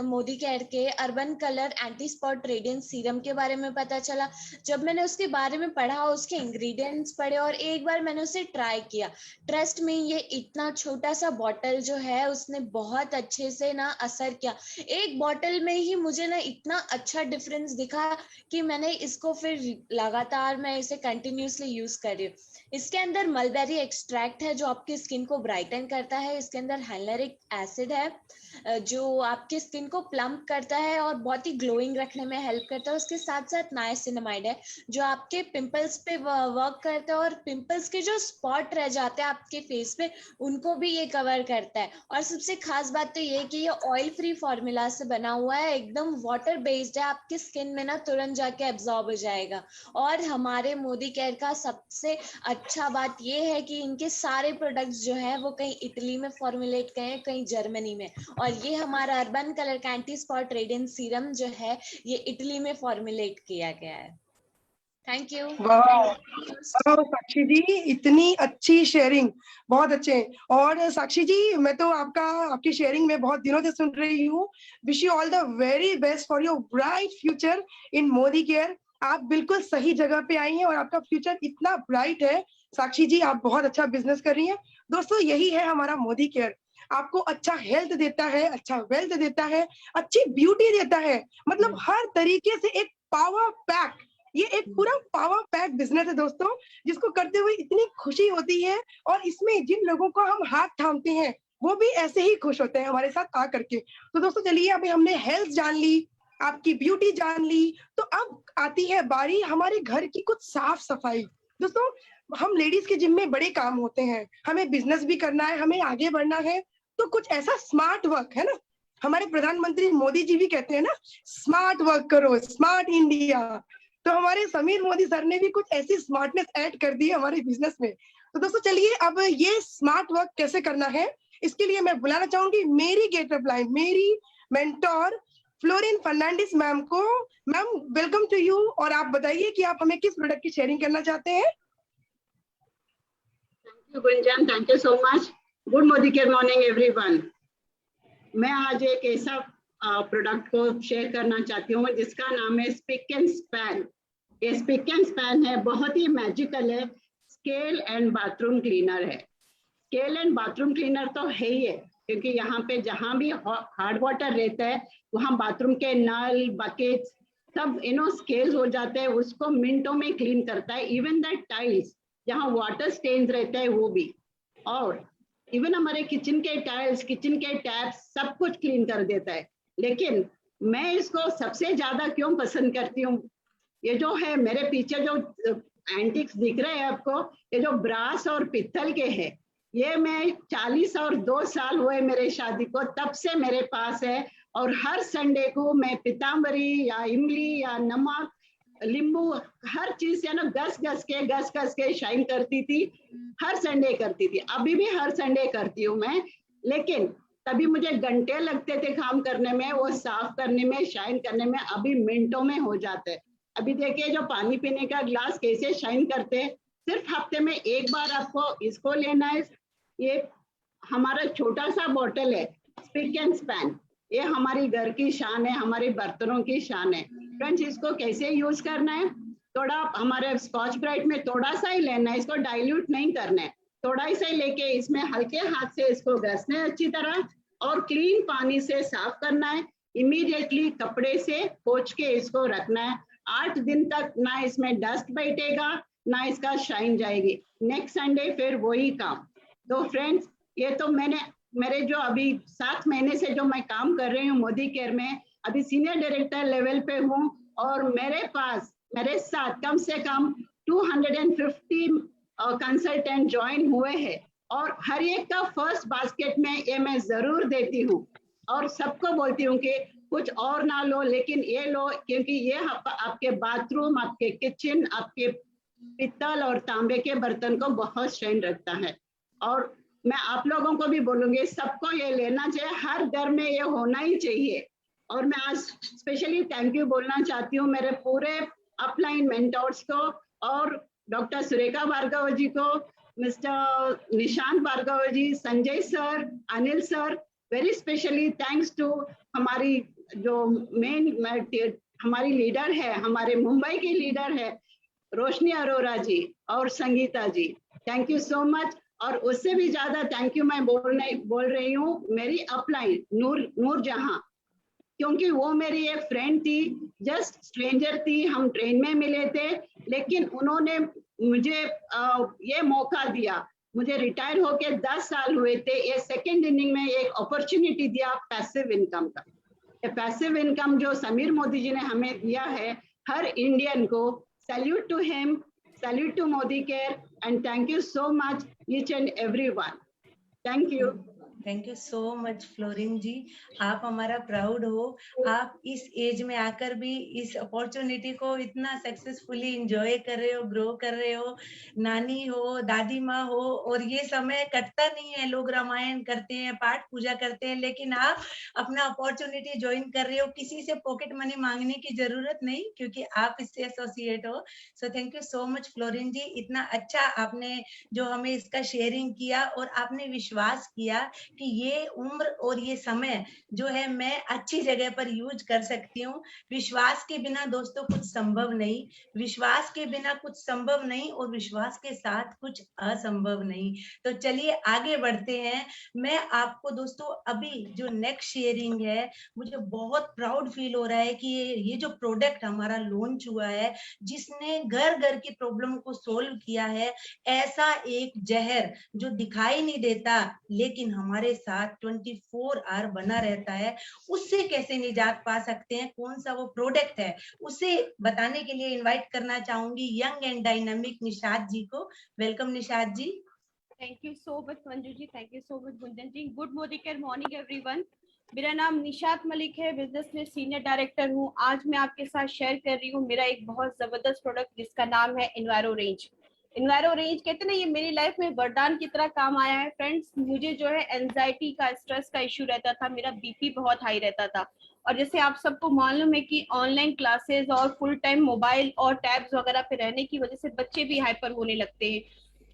मोदी केयर के urban colour anti spot radiance serum के बारे में पता चला। जब मैंने उसके बारे में पढ़ा, उसके इंग्रेडिएंट्स पढ़े और एक बार मैंने उसे ट्राई किया, ट्रस्ट में ये इतना छोटा सा बॉटल जो है उसने बहुत अच्छे से ना असर किया। एक बॉटल में ही मुझे ना इतना अच्छा डिफरेंस दिखा कि मैंने इसको फिर लगातार मैं इसे कंटिन्यूसली यूज कर रही हूँ। इसके अंदर मलबेरी एक्सट्रैक्ट है जो आपकी स्किन को ब्राइटन करता है। इसके अंदर हाइलरिक एसिड है जो आपकी स्किन को प्लम्प करता है और बहुत ही ग्लोइंग रखने में हेल्प करता है। उसके साथ साथ नाइसिनामाइड है जो आपके पिंपल्स पे वर्क करता है और पिंपल्स के जो स्पॉट रह जाते हैं आपके फेस पे उनको भी ये कवर करता है। और सबसे खास बात तो ये कि ये ऑयल फ्री फॉर्मूला से बना हुआ है, एकदम वाटर बेस्ड है, आपकी स्किन में ना तुरंत जाके एब्जॉर्ब हो जाएगा। और हमारे मोदी केयर का सबसे अच्छा बात ये है कि इनके सारे प्रोडक्ट्स जो है वो कहीं इटली में फॉर्मुलेट किए हैं, कहीं जर्मनी में, और ये हमारा अर्बन कलर का एंटी स्पॉट रेडियंस सीरम जो है ये इटली में फॉर्मुलेट किया गया है। Thank you. साक्षी जी, इतनी अच्छी शेयरिंग, बहुत अच्छे। और साक्षी जी, मैं तो आपकी शेयरिंग में बहुत दिनों से सुन रही हूँ। Wish you all the very best for your bright future in Modi care. आप बिल्कुल सही जगह पे आई हैं और आपका फ्यूचर इतना ब्राइट है। साक्षी जी, आप बहुत अच्छा बिजनेस कर रही हैं। दोस्तों, यही है हमारा मोदी केयर। आपको अच्छा हेल्थ देता है, अच्छा वेल्थ देता है, अच्छी ब्यूटी देता है, मतलब हर तरीके से एक पावर पैक, ये एक पूरा पावर पैक बिजनेस है दोस्तों, जिसको करते हुए इतनी खुशी होती है। और इसमें जिन लोगों को हम हाथ थामते हैं वो भी ऐसे ही खुश होते हैं हमारे साथ आ करके। तो दोस्तों चलिए, अभी हमने हेल्थ जान ली, आपकी ब्यूटी जान ली, तो अब आती है बारी हमारे घर की कुछ साफ सफाई। दोस्तों, हम लेडीज के जिम्मे बड़े काम होते हैं, हमें बिजनेस भी करना है, हमें आगे बढ़ना है, तो कुछ ऐसा स्मार्ट वर्क है ना, हमारे प्रधानमंत्री मोदी जी भी कहते हैं ना, स्मार्ट वर्क करो, स्मार्ट इंडिया। तो हमारे समीर मोदी सर ने भी कुछ ऐसी स्मार्टनेस ऐड कर दी है हमारे बिजनेस में। तो दोस्तों चलिए, अब ये स्मार्ट वर्क कैसे करना है, इसके लिए मैं बुलाना चाहूंगी मेरी गेटअप लाइन, मेरी मेंटोर फ्लोरिन फर्नांडिस मैम को। मैम वेलकम टू यू, और आप बताइए कि आप हमें किस प्रोडक्ट की शेयरिंग करना चाहते हैं। Thank you Gunjan, thank you so much. Good Modi care morning everyone. मैं आज एक ऐसा प्रोडक्ट को शेयर करना चाहती हूँ जिसका नाम है स्पिक एंड स्पैन। ये स्पिक एंड स्पैन है, बहुत ही मैजिकल है। स्केल एंड बाथरूम क्लीनर है। स्केल एंड बाथरूम क्लीनर तो है ही है, क्योंकि यहाँ पे जहाँ भी हार्ड वाटर रहता है वहाँ बाथरूम के नल, बकेट सब स्केल्स हो जाते हैं, उसको मिनटों में क्लीन करता है। इवन दैट टाइल्स जहाँ वाटर स्टेन्स रहता है वो भी, और इवन हमारे किचन के टाइल्स, किचन के टैप्स सब कुछ क्लीन कर देता है। लेकिन मैं इसको सबसे ज्यादा क्यों पसंद करती हूँ, ये जो है मेरे पीछे जो एंटिक्स दिख रहे हैं आपको, ये जो ब्रास और पित्तल के हैं, ये मैं 40 और 2 साल हुए मेरे शादी को, तब से मेरे पास है। और हर संडे को मैं पीताम्बरी या इमली या नमक, नींबू, हर चीज से ना घस घस के शाइन करती थी। हर संडे करती थी, अभी भी हर संडे करती हूँ मैं। लेकिन तभी मुझे घंटे लगते थे काम करने में, वो साफ करने में, शाइन करने में। अभी मिनटों में हो जाते हैं। अभी देखिए जो पानी पीने का ग्लास कैसे शाइन करते हैं। सिर्फ हफ्ते में एक बार आपको इसको लेना है। ये हमारा छोटा सा बॉटल है स्पिक एंड स्पैन, ये हमारी घर की शान है, हमारे बर्तनों की शान है। फ्रेंड्स, इसको कैसे यूज करना है, थोड़ा हमारे स्कॉच ब्राइट में थोड़ा सा ही लेना है, इसको डाइल्यूट नहीं करना है। थोड़ा ही सा लेके इसमें हल्के हाथ से इसको घसना है अच्छी तरह, और क्लीन पानी से साफ करना है। इमीडिएटली कपड़े से पोंछ के इसको रखना है। 8 दिन तक ना इसमें डस्ट बैठेगा, ना इसका शाइन जाएगी। नेक्स्ट संडे फिर वही काम। तो फ्रेंड्स, ये तो मेरे जो अभी 7 महीने से जो मैं काम कर रही हूँ मोदी केयर में, अभी सीनियर डायरेक्टर लेवल पे हूँ, और मेरे साथ कम से कम 250 कंसल्टेंट ज्वाइन हुए हैं, और हर एक का फर्स्ट बास्केट में ये मैं जरूर देती हूँ, और सबको बोलती हूँ कि कुछ और ना लो लेकिन ये लो, क्योंकि ये आपके बाथरूम, आपके किचन, आपके पित्तल और तांबे के बर्तन को बहुत शाइन रखता है। और मैं आप लोगों को भी बोलूंगी, सबको ये लेना चाहिए, हर घर में ये होना ही चाहिए। और मैं आज स्पेशली थैंक यू बोलना चाहती हूँ मेरे पूरे अपलाइन मेंटोर्स को, और डॉक्टर सुरेखा भार्गव जी को, mister Nishant Bhargava ji, Sanjay sir, Anil sir. Very specially thanks to हमारी जो हमारी लीडर है, हमारे मुंबई की लीडर है रोशनी अरोरा जी और Sangeeta ji. Thank you so much. और उससे भी ज्यादा थैंक यू मैं बोल रही हूँ मेरी अपलाइन नूर जहां, क्योंकि वो मेरी एक फ्रेंड थी, जस्ट स्ट्रेंजर थी, हम ट्रेन में मिले थे, लेकिन उन्होंने मुझे ये मौका दिया। मुझे रिटायर होके 10 साल हुए थे, ये सेकेंड इनिंग में एक अपॉर्चुनिटी दिया पैसिव इनकम का। ये पैसिव इनकम जो समीर मोदी जी ने हमें दिया है, हर इंडियन को salute to him, salute to Modi care, and thank you so much each and everyone. Thank you. Thank you so much Florin ji, आप हमारा प्राउड हो। आप इस एज में आकर भी इस अपॉर्चुनिटी को इतना सक्सेसफुली एंजॉय कर रहे हो, ग्रो कर रहे हो। नानी हो, दादी माँ हो, और ये समय कटता नहीं है, लोग रामायण करते हैं, पाठ पूजा करते हैं, लेकिन आप अपना अपॉर्चुनिटी ज्वाइन कर रहे हो। किसी से पॉकेट मनी मांगने की जरूरत नहीं, क्योंकि आप इससे एसोसिएट हो। So thank you so much Florin ji, इतना अच्छा आपने जो हमें इसका शेयरिंग किया, और आपने विश्वास किया कि ये उम्र और ये समय जो है मैं अच्छी जगह पर यूज कर सकती हूँ। विश्वास के बिना दोस्तों कुछ संभव नहीं, विश्वास के बिना कुछ संभव नहीं, और विश्वास के साथ कुछ असंभव नहीं। तो चलिए आगे बढ़ते हैं। मैं आपको दोस्तों अभी जो नेक्स्ट शेयरिंग है, मुझे बहुत प्राउड फील हो रहा है कि ये जो प्रोडक्ट हमारा लॉन्च हुआ है, जिसने घर घर की प्रॉब्लम को सोल्व किया है, ऐसा एक जहर जो दिखाई नहीं देता लेकिन हमारे साथ 24 आवर बना रहता है, उससे कैसे निजात पा सकते हैं, कौन सा वो प्रोडक्ट है, उसे बताने के लिए इनवाइट करना चाहूंगी young and dynamic Nishat ji को। Welcome Nishat ji. Thank you so much Manju ji, thank you so much Gunjan ji. Good Modi care morning everyone. मेरा नाम निशात मलिक है, बिजनेस में सीनियर डायरेक्टर हूँ। आज मैं आपके साथ शेयर कर रही हूँ मेरा एक बहुत जबरदस्त प्रोडक्ट जिसका नाम है इन्वायरो रेंज। इन्वायरो रेंज कहते ना, ये मेरी लाइफ में वरदान की तरह काम आया है फ्रेंड्स। मुझे जो है एंजाइटी का, स्ट्रेस का इश्यू रहता था, मेरा बीपी बहुत हाई रहता था, और जैसे आप सबको मालूम है कि ऑनलाइन क्लासेस और फुल टाइम मोबाइल और टैब्स वगैरह पे रहने की वजह से बच्चे भी हाइपर होने लगते हैं।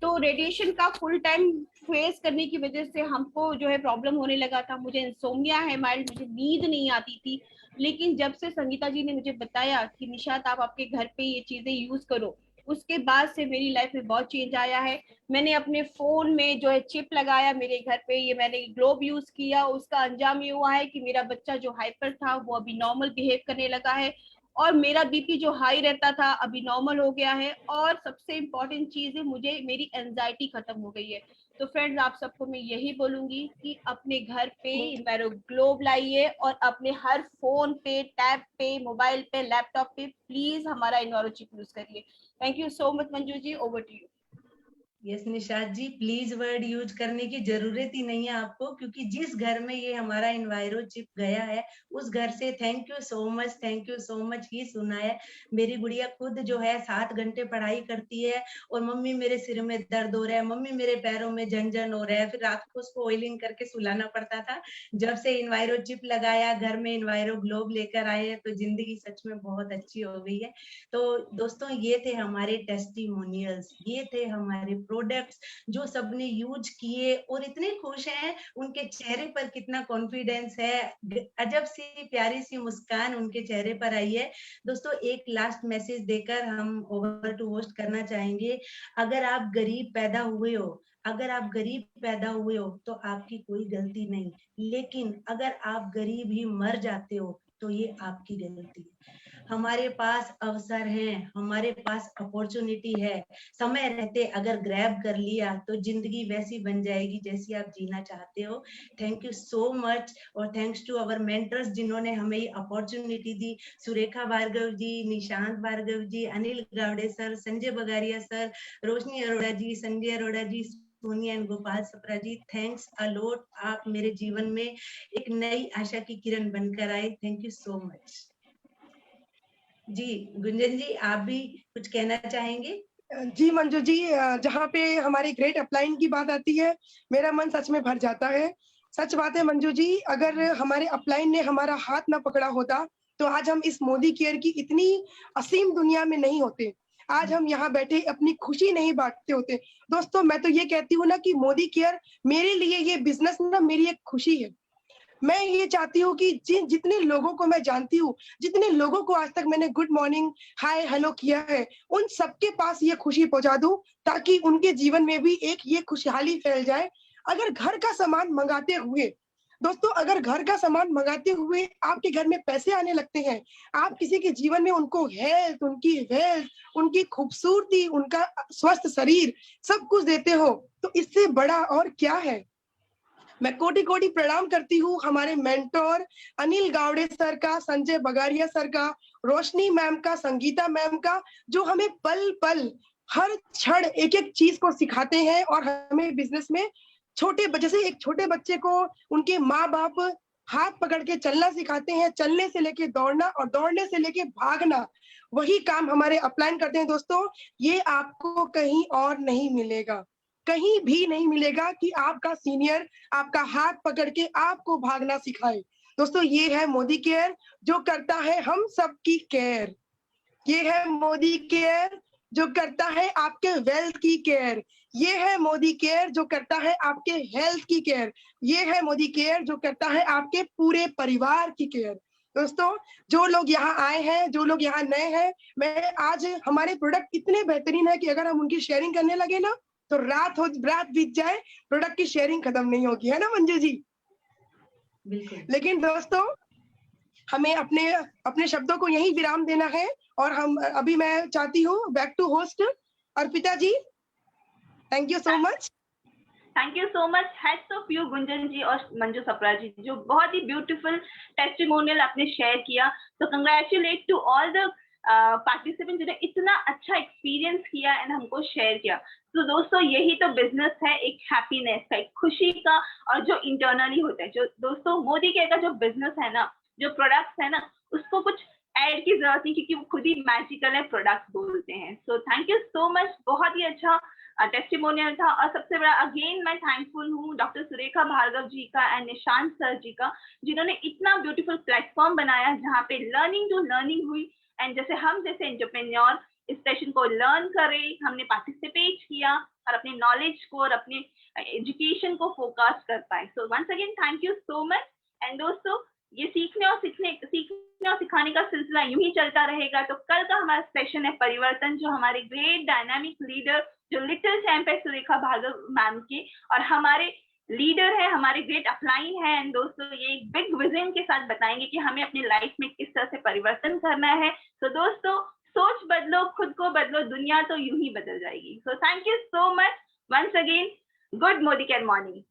तो रेडिएशन का फुल टाइम फेस करने की वजह से हमको जो है प्रॉब्लम होने लगा था। मुझे इंसोम्निया है माइल्ड, मुझे नींद नहीं आती थी। लेकिन जब से संगीता जी ने मुझे बताया कि निशात आप आपके घर पे ये चीजें यूज करो, उसके बाद से मेरी लाइफ में बहुत चेंज आया है। मैंने अपने फोन में जो है चिप लगाया मेरे घर पे, ये मैंने ग्लोब यूज किया, उसका अंजाम ये हुआ है कि मेरा बच्चा जो हाइपर था वो अभी नॉर्मल बिहेव करने लगा है, और मेरा बीपी जो हाई रहता था अभी नॉर्मल हो गया है, और सबसे इम्पोर्टेंट चीज है मुझे मेरी एंजाइटी खत्म हो गई है। तो फ्रेंड्स आप सबको मैं यही बोलूंगी कि अपने घर पे इन्वायरो ग्लोब लाइए और अपने हर फोन पे, टैब पे, मोबाइल पे, लैपटॉप पे प्लीज हमारा इन्वायरो चिप यूज करिए। Thank you so much Manju ji, over to you. Yes Nishat ji, please word use करने की जरूरत ही नहीं है आपको, क्योंकि जिस घर में ये हमारा इन्वायरो चिप गया है उस घर से थैंक यू सो मच ही सुना है। मेरी गुड़िया खुद जो है 7 घंटे पढ़ाई करती है और मम्मी मेरे सिर में दर्द हो रहा है, मम्मी मेरे पैरों में झंझन हो रहा है, फिर रात को उसको ऑयलिंग करके सुलाना पड़ता था। जब से इन्वायरो चिप लगाया, घर में इन्वायरो ग्लोब लेकर आए हैं, तो जिंदगी सच में बहुत अच्छी हो गई है। तो दोस्तों ये थे हमारे टेस्टिमोनियल्स, ये थे हमारे प्रोडक्ट्स जो सबने यूज किए और इतने खुश हैं, उनके चेहरे पर कितना कॉन्फिडेंस है, अजब सी प्यारी सी मुस्कान उनके चेहरे पर आई है। दोस्तों एक लास्ट मैसेज देकर हम ओवर टू होस्ट करना चाहेंगे। अगर आप गरीब पैदा हुए हो, अगर आप गरीब पैदा हुए हो तो आपकी कोई गलती नहीं, लेकिन अगर आप गरीब ही मर जाते हो तो ये आपकी गलती है। हमारे पास अवसर हैं, हमारे पास अपॉर्चुनिटी है, समय रहते अगर ग्रैब कर लिया तो जिंदगी वैसी बन जाएगी जैसी आप जीना चाहते हो। थैंक यू सो मच, और थैंक्स टू अवर मेंटर्स जिन्होंने हमें ये अपॉर्चुनिटी दी, Surekha Bhargava ji, Nishant Bhargava ji, Anil Gawade sir, Sanjay Bagaria sir, Roshni Arora ji, Sanjay Arora ji, Sonia and Gopal Sapra ji, thanks a lot. आप मेरे जीवन में एक नई आशा की किरण बनकर आए। Thank you so much. जी गुंजन जी, आप भी कुछ कहना चाहेंगे? जी मंजू जी, जहाँ पे हमारी ग्रेट अपलाइन की बात आती है मेरा मन सच में भर जाता है। सच बात है मंजू जी, अगर हमारे अपलाइन ने हमारा हाथ ना पकड़ा होता तो आज हम इस मोदी केयर की इतनी असीम दुनिया में नहीं होते, आज हम यहाँ बैठे अपनी खुशी नहीं बांटते होते। दोस्तों मैं तो ये कहती हूँ ना कि मोदी केयर मेरे लिए ये बिजनेस ना मेरी एक खुशी है। मैं ये चाहती हूँ कि जितने लोगों को मैं जानती हूँ, जितने लोगों को आज तक मैंने गुड मॉर्निंग हाय हेलो किया है, उन सबके पास ये खुशी पहुंचा दूं ताकि उनके जीवन में भी एक ये खुशहाली फैल जाए। अगर घर का सामान मंगाते हुए, दोस्तों अगर घर का सामान मंगाते हुए आपके घर में पैसे आने लगते हैं, आप किसी के जीवन में उनको हेल्थ, उनकी वेल्थ, उनकी खूबसूरती, उनका स्वस्थ शरीर सब कुछ देते हो, तो इससे बड़ा और क्या है। मैं कोटि कोटि प्रणाम करती हूँ हमारे मेंटोर अनिल गावड़े सर का, संजय बगारिया सर का, रोशनी मैम का, संगीता मैम का, जो हमें पल पल हर क्षण एक एक चीज को सिखाते हैं और हमें बिजनेस में छोटे बच्चे से, एक छोटे बच्चे को उनके माँ बाप हाथ पकड़ के चलना सिखाते हैं, चलने से लेके दौड़ना और दौड़ने से लेके भागना, वही काम हमारे अपलाइन करते हैं। दोस्तों ये आपको कहीं और नहीं मिलेगा, कहीं भी नहीं मिलेगा कि आपका सीनियर आपका हाथ पकड़ के आपको भागना सिखाए। दोस्तों ये है मोदी केयर जो करता है हम सबकी केयर, ये है मोदी केयर जो करता है आपके वेल्थ की केयर, ये है मोदी केयर जो करता है आपके हेल्थ की केयर, ये है मोदी केयर जो करता है आपके पूरे परिवार की केयर। दोस्तों जो लोग यहाँ आए हैं, जो लोग यहाँ नए हैं, मैं आज हमारे प्रोडक्ट इतने बेहतरीन है कि अगर हम उनकी शेयरिंग करने लगे ना तो रात बीत जाए, प्रोडक्ट की शेयरिंग खत्म नहीं होगी, है ना मंजू जी? बिल्कुल। लेकिन दोस्तों हमें अपने अपने शब्दों को यही विराम देना है और हम अभी मैं चाहती हूँ back to host Arpita ji. Thank you so much. Thank you so much, hats off you Gunjan ji और मंजू सप्रा जी, जो बहुत ही ब्यूटीफुल टेस्टिमोनियल आपने शेयर किया। तो congratulate to all the participant जिन्होंने इतना अच्छा एक्सपीरियंस किया एंड हमको शेयर किया। तो दोस्तों यही तो बिजनेस है, एक हैप्पीनेस का, एक खुशी का, और जो इंटरनली होता है। जो दोस्तों मोदी केयर का जो बिजनेस है ना, जो प्रोडक्ट्स है ना, उसको कुछ ऐड की जरूरत नहीं, क्योंकि वो खुद ही मैजिकल है, प्रोडक्ट्स बोलते हैं। सो थैंक यू सो मच, बहुत ही अच्छा टेस्टिमोनियल था। और सबसे बड़ा अगेन मैं थैंकफुल हूँ डॉक्टर सुरेखा भार्गव जी का एंड निशांत सर जी का, जिन्होंने इतना ब्यूटीफुल प्लेटफॉर्म बनाया जहाँ पे लर्निंग टू लर्निंग हुई। एंड जैसे हम जैसे एंटरप्रेन्योर इस सेशन को लर्न करें, हमने पार्टिसिपेट किया और अपने नॉलेज को और अपने एजुकेशन को फोकस कर पाए। So once again thank you so much. And दोस्तों, ये सीखने और सिखाने का सिलसिला यूं ही चलता रहेगा। तो कल का हमारा सेशन है परिवर्तन, जो हमारे ग्रेट डायनामिक लीडर जो लिटिल चैंप है सुरेखा भार्गव मैम के, और हमारे लीडर है, हमारे ग्रेट अपलाइन है। एंड दोस्तों, ये एक बिग विजन के साथ बताएंगे कि हमें अपनी लाइफ में किस तरह से परिवर्तन करना है। तो दोस्तों, सोच बदलो, खुद को बदलो, दुनिया तो यूं ही बदल जाएगी। So thank you so much once again. Good Modi care morning.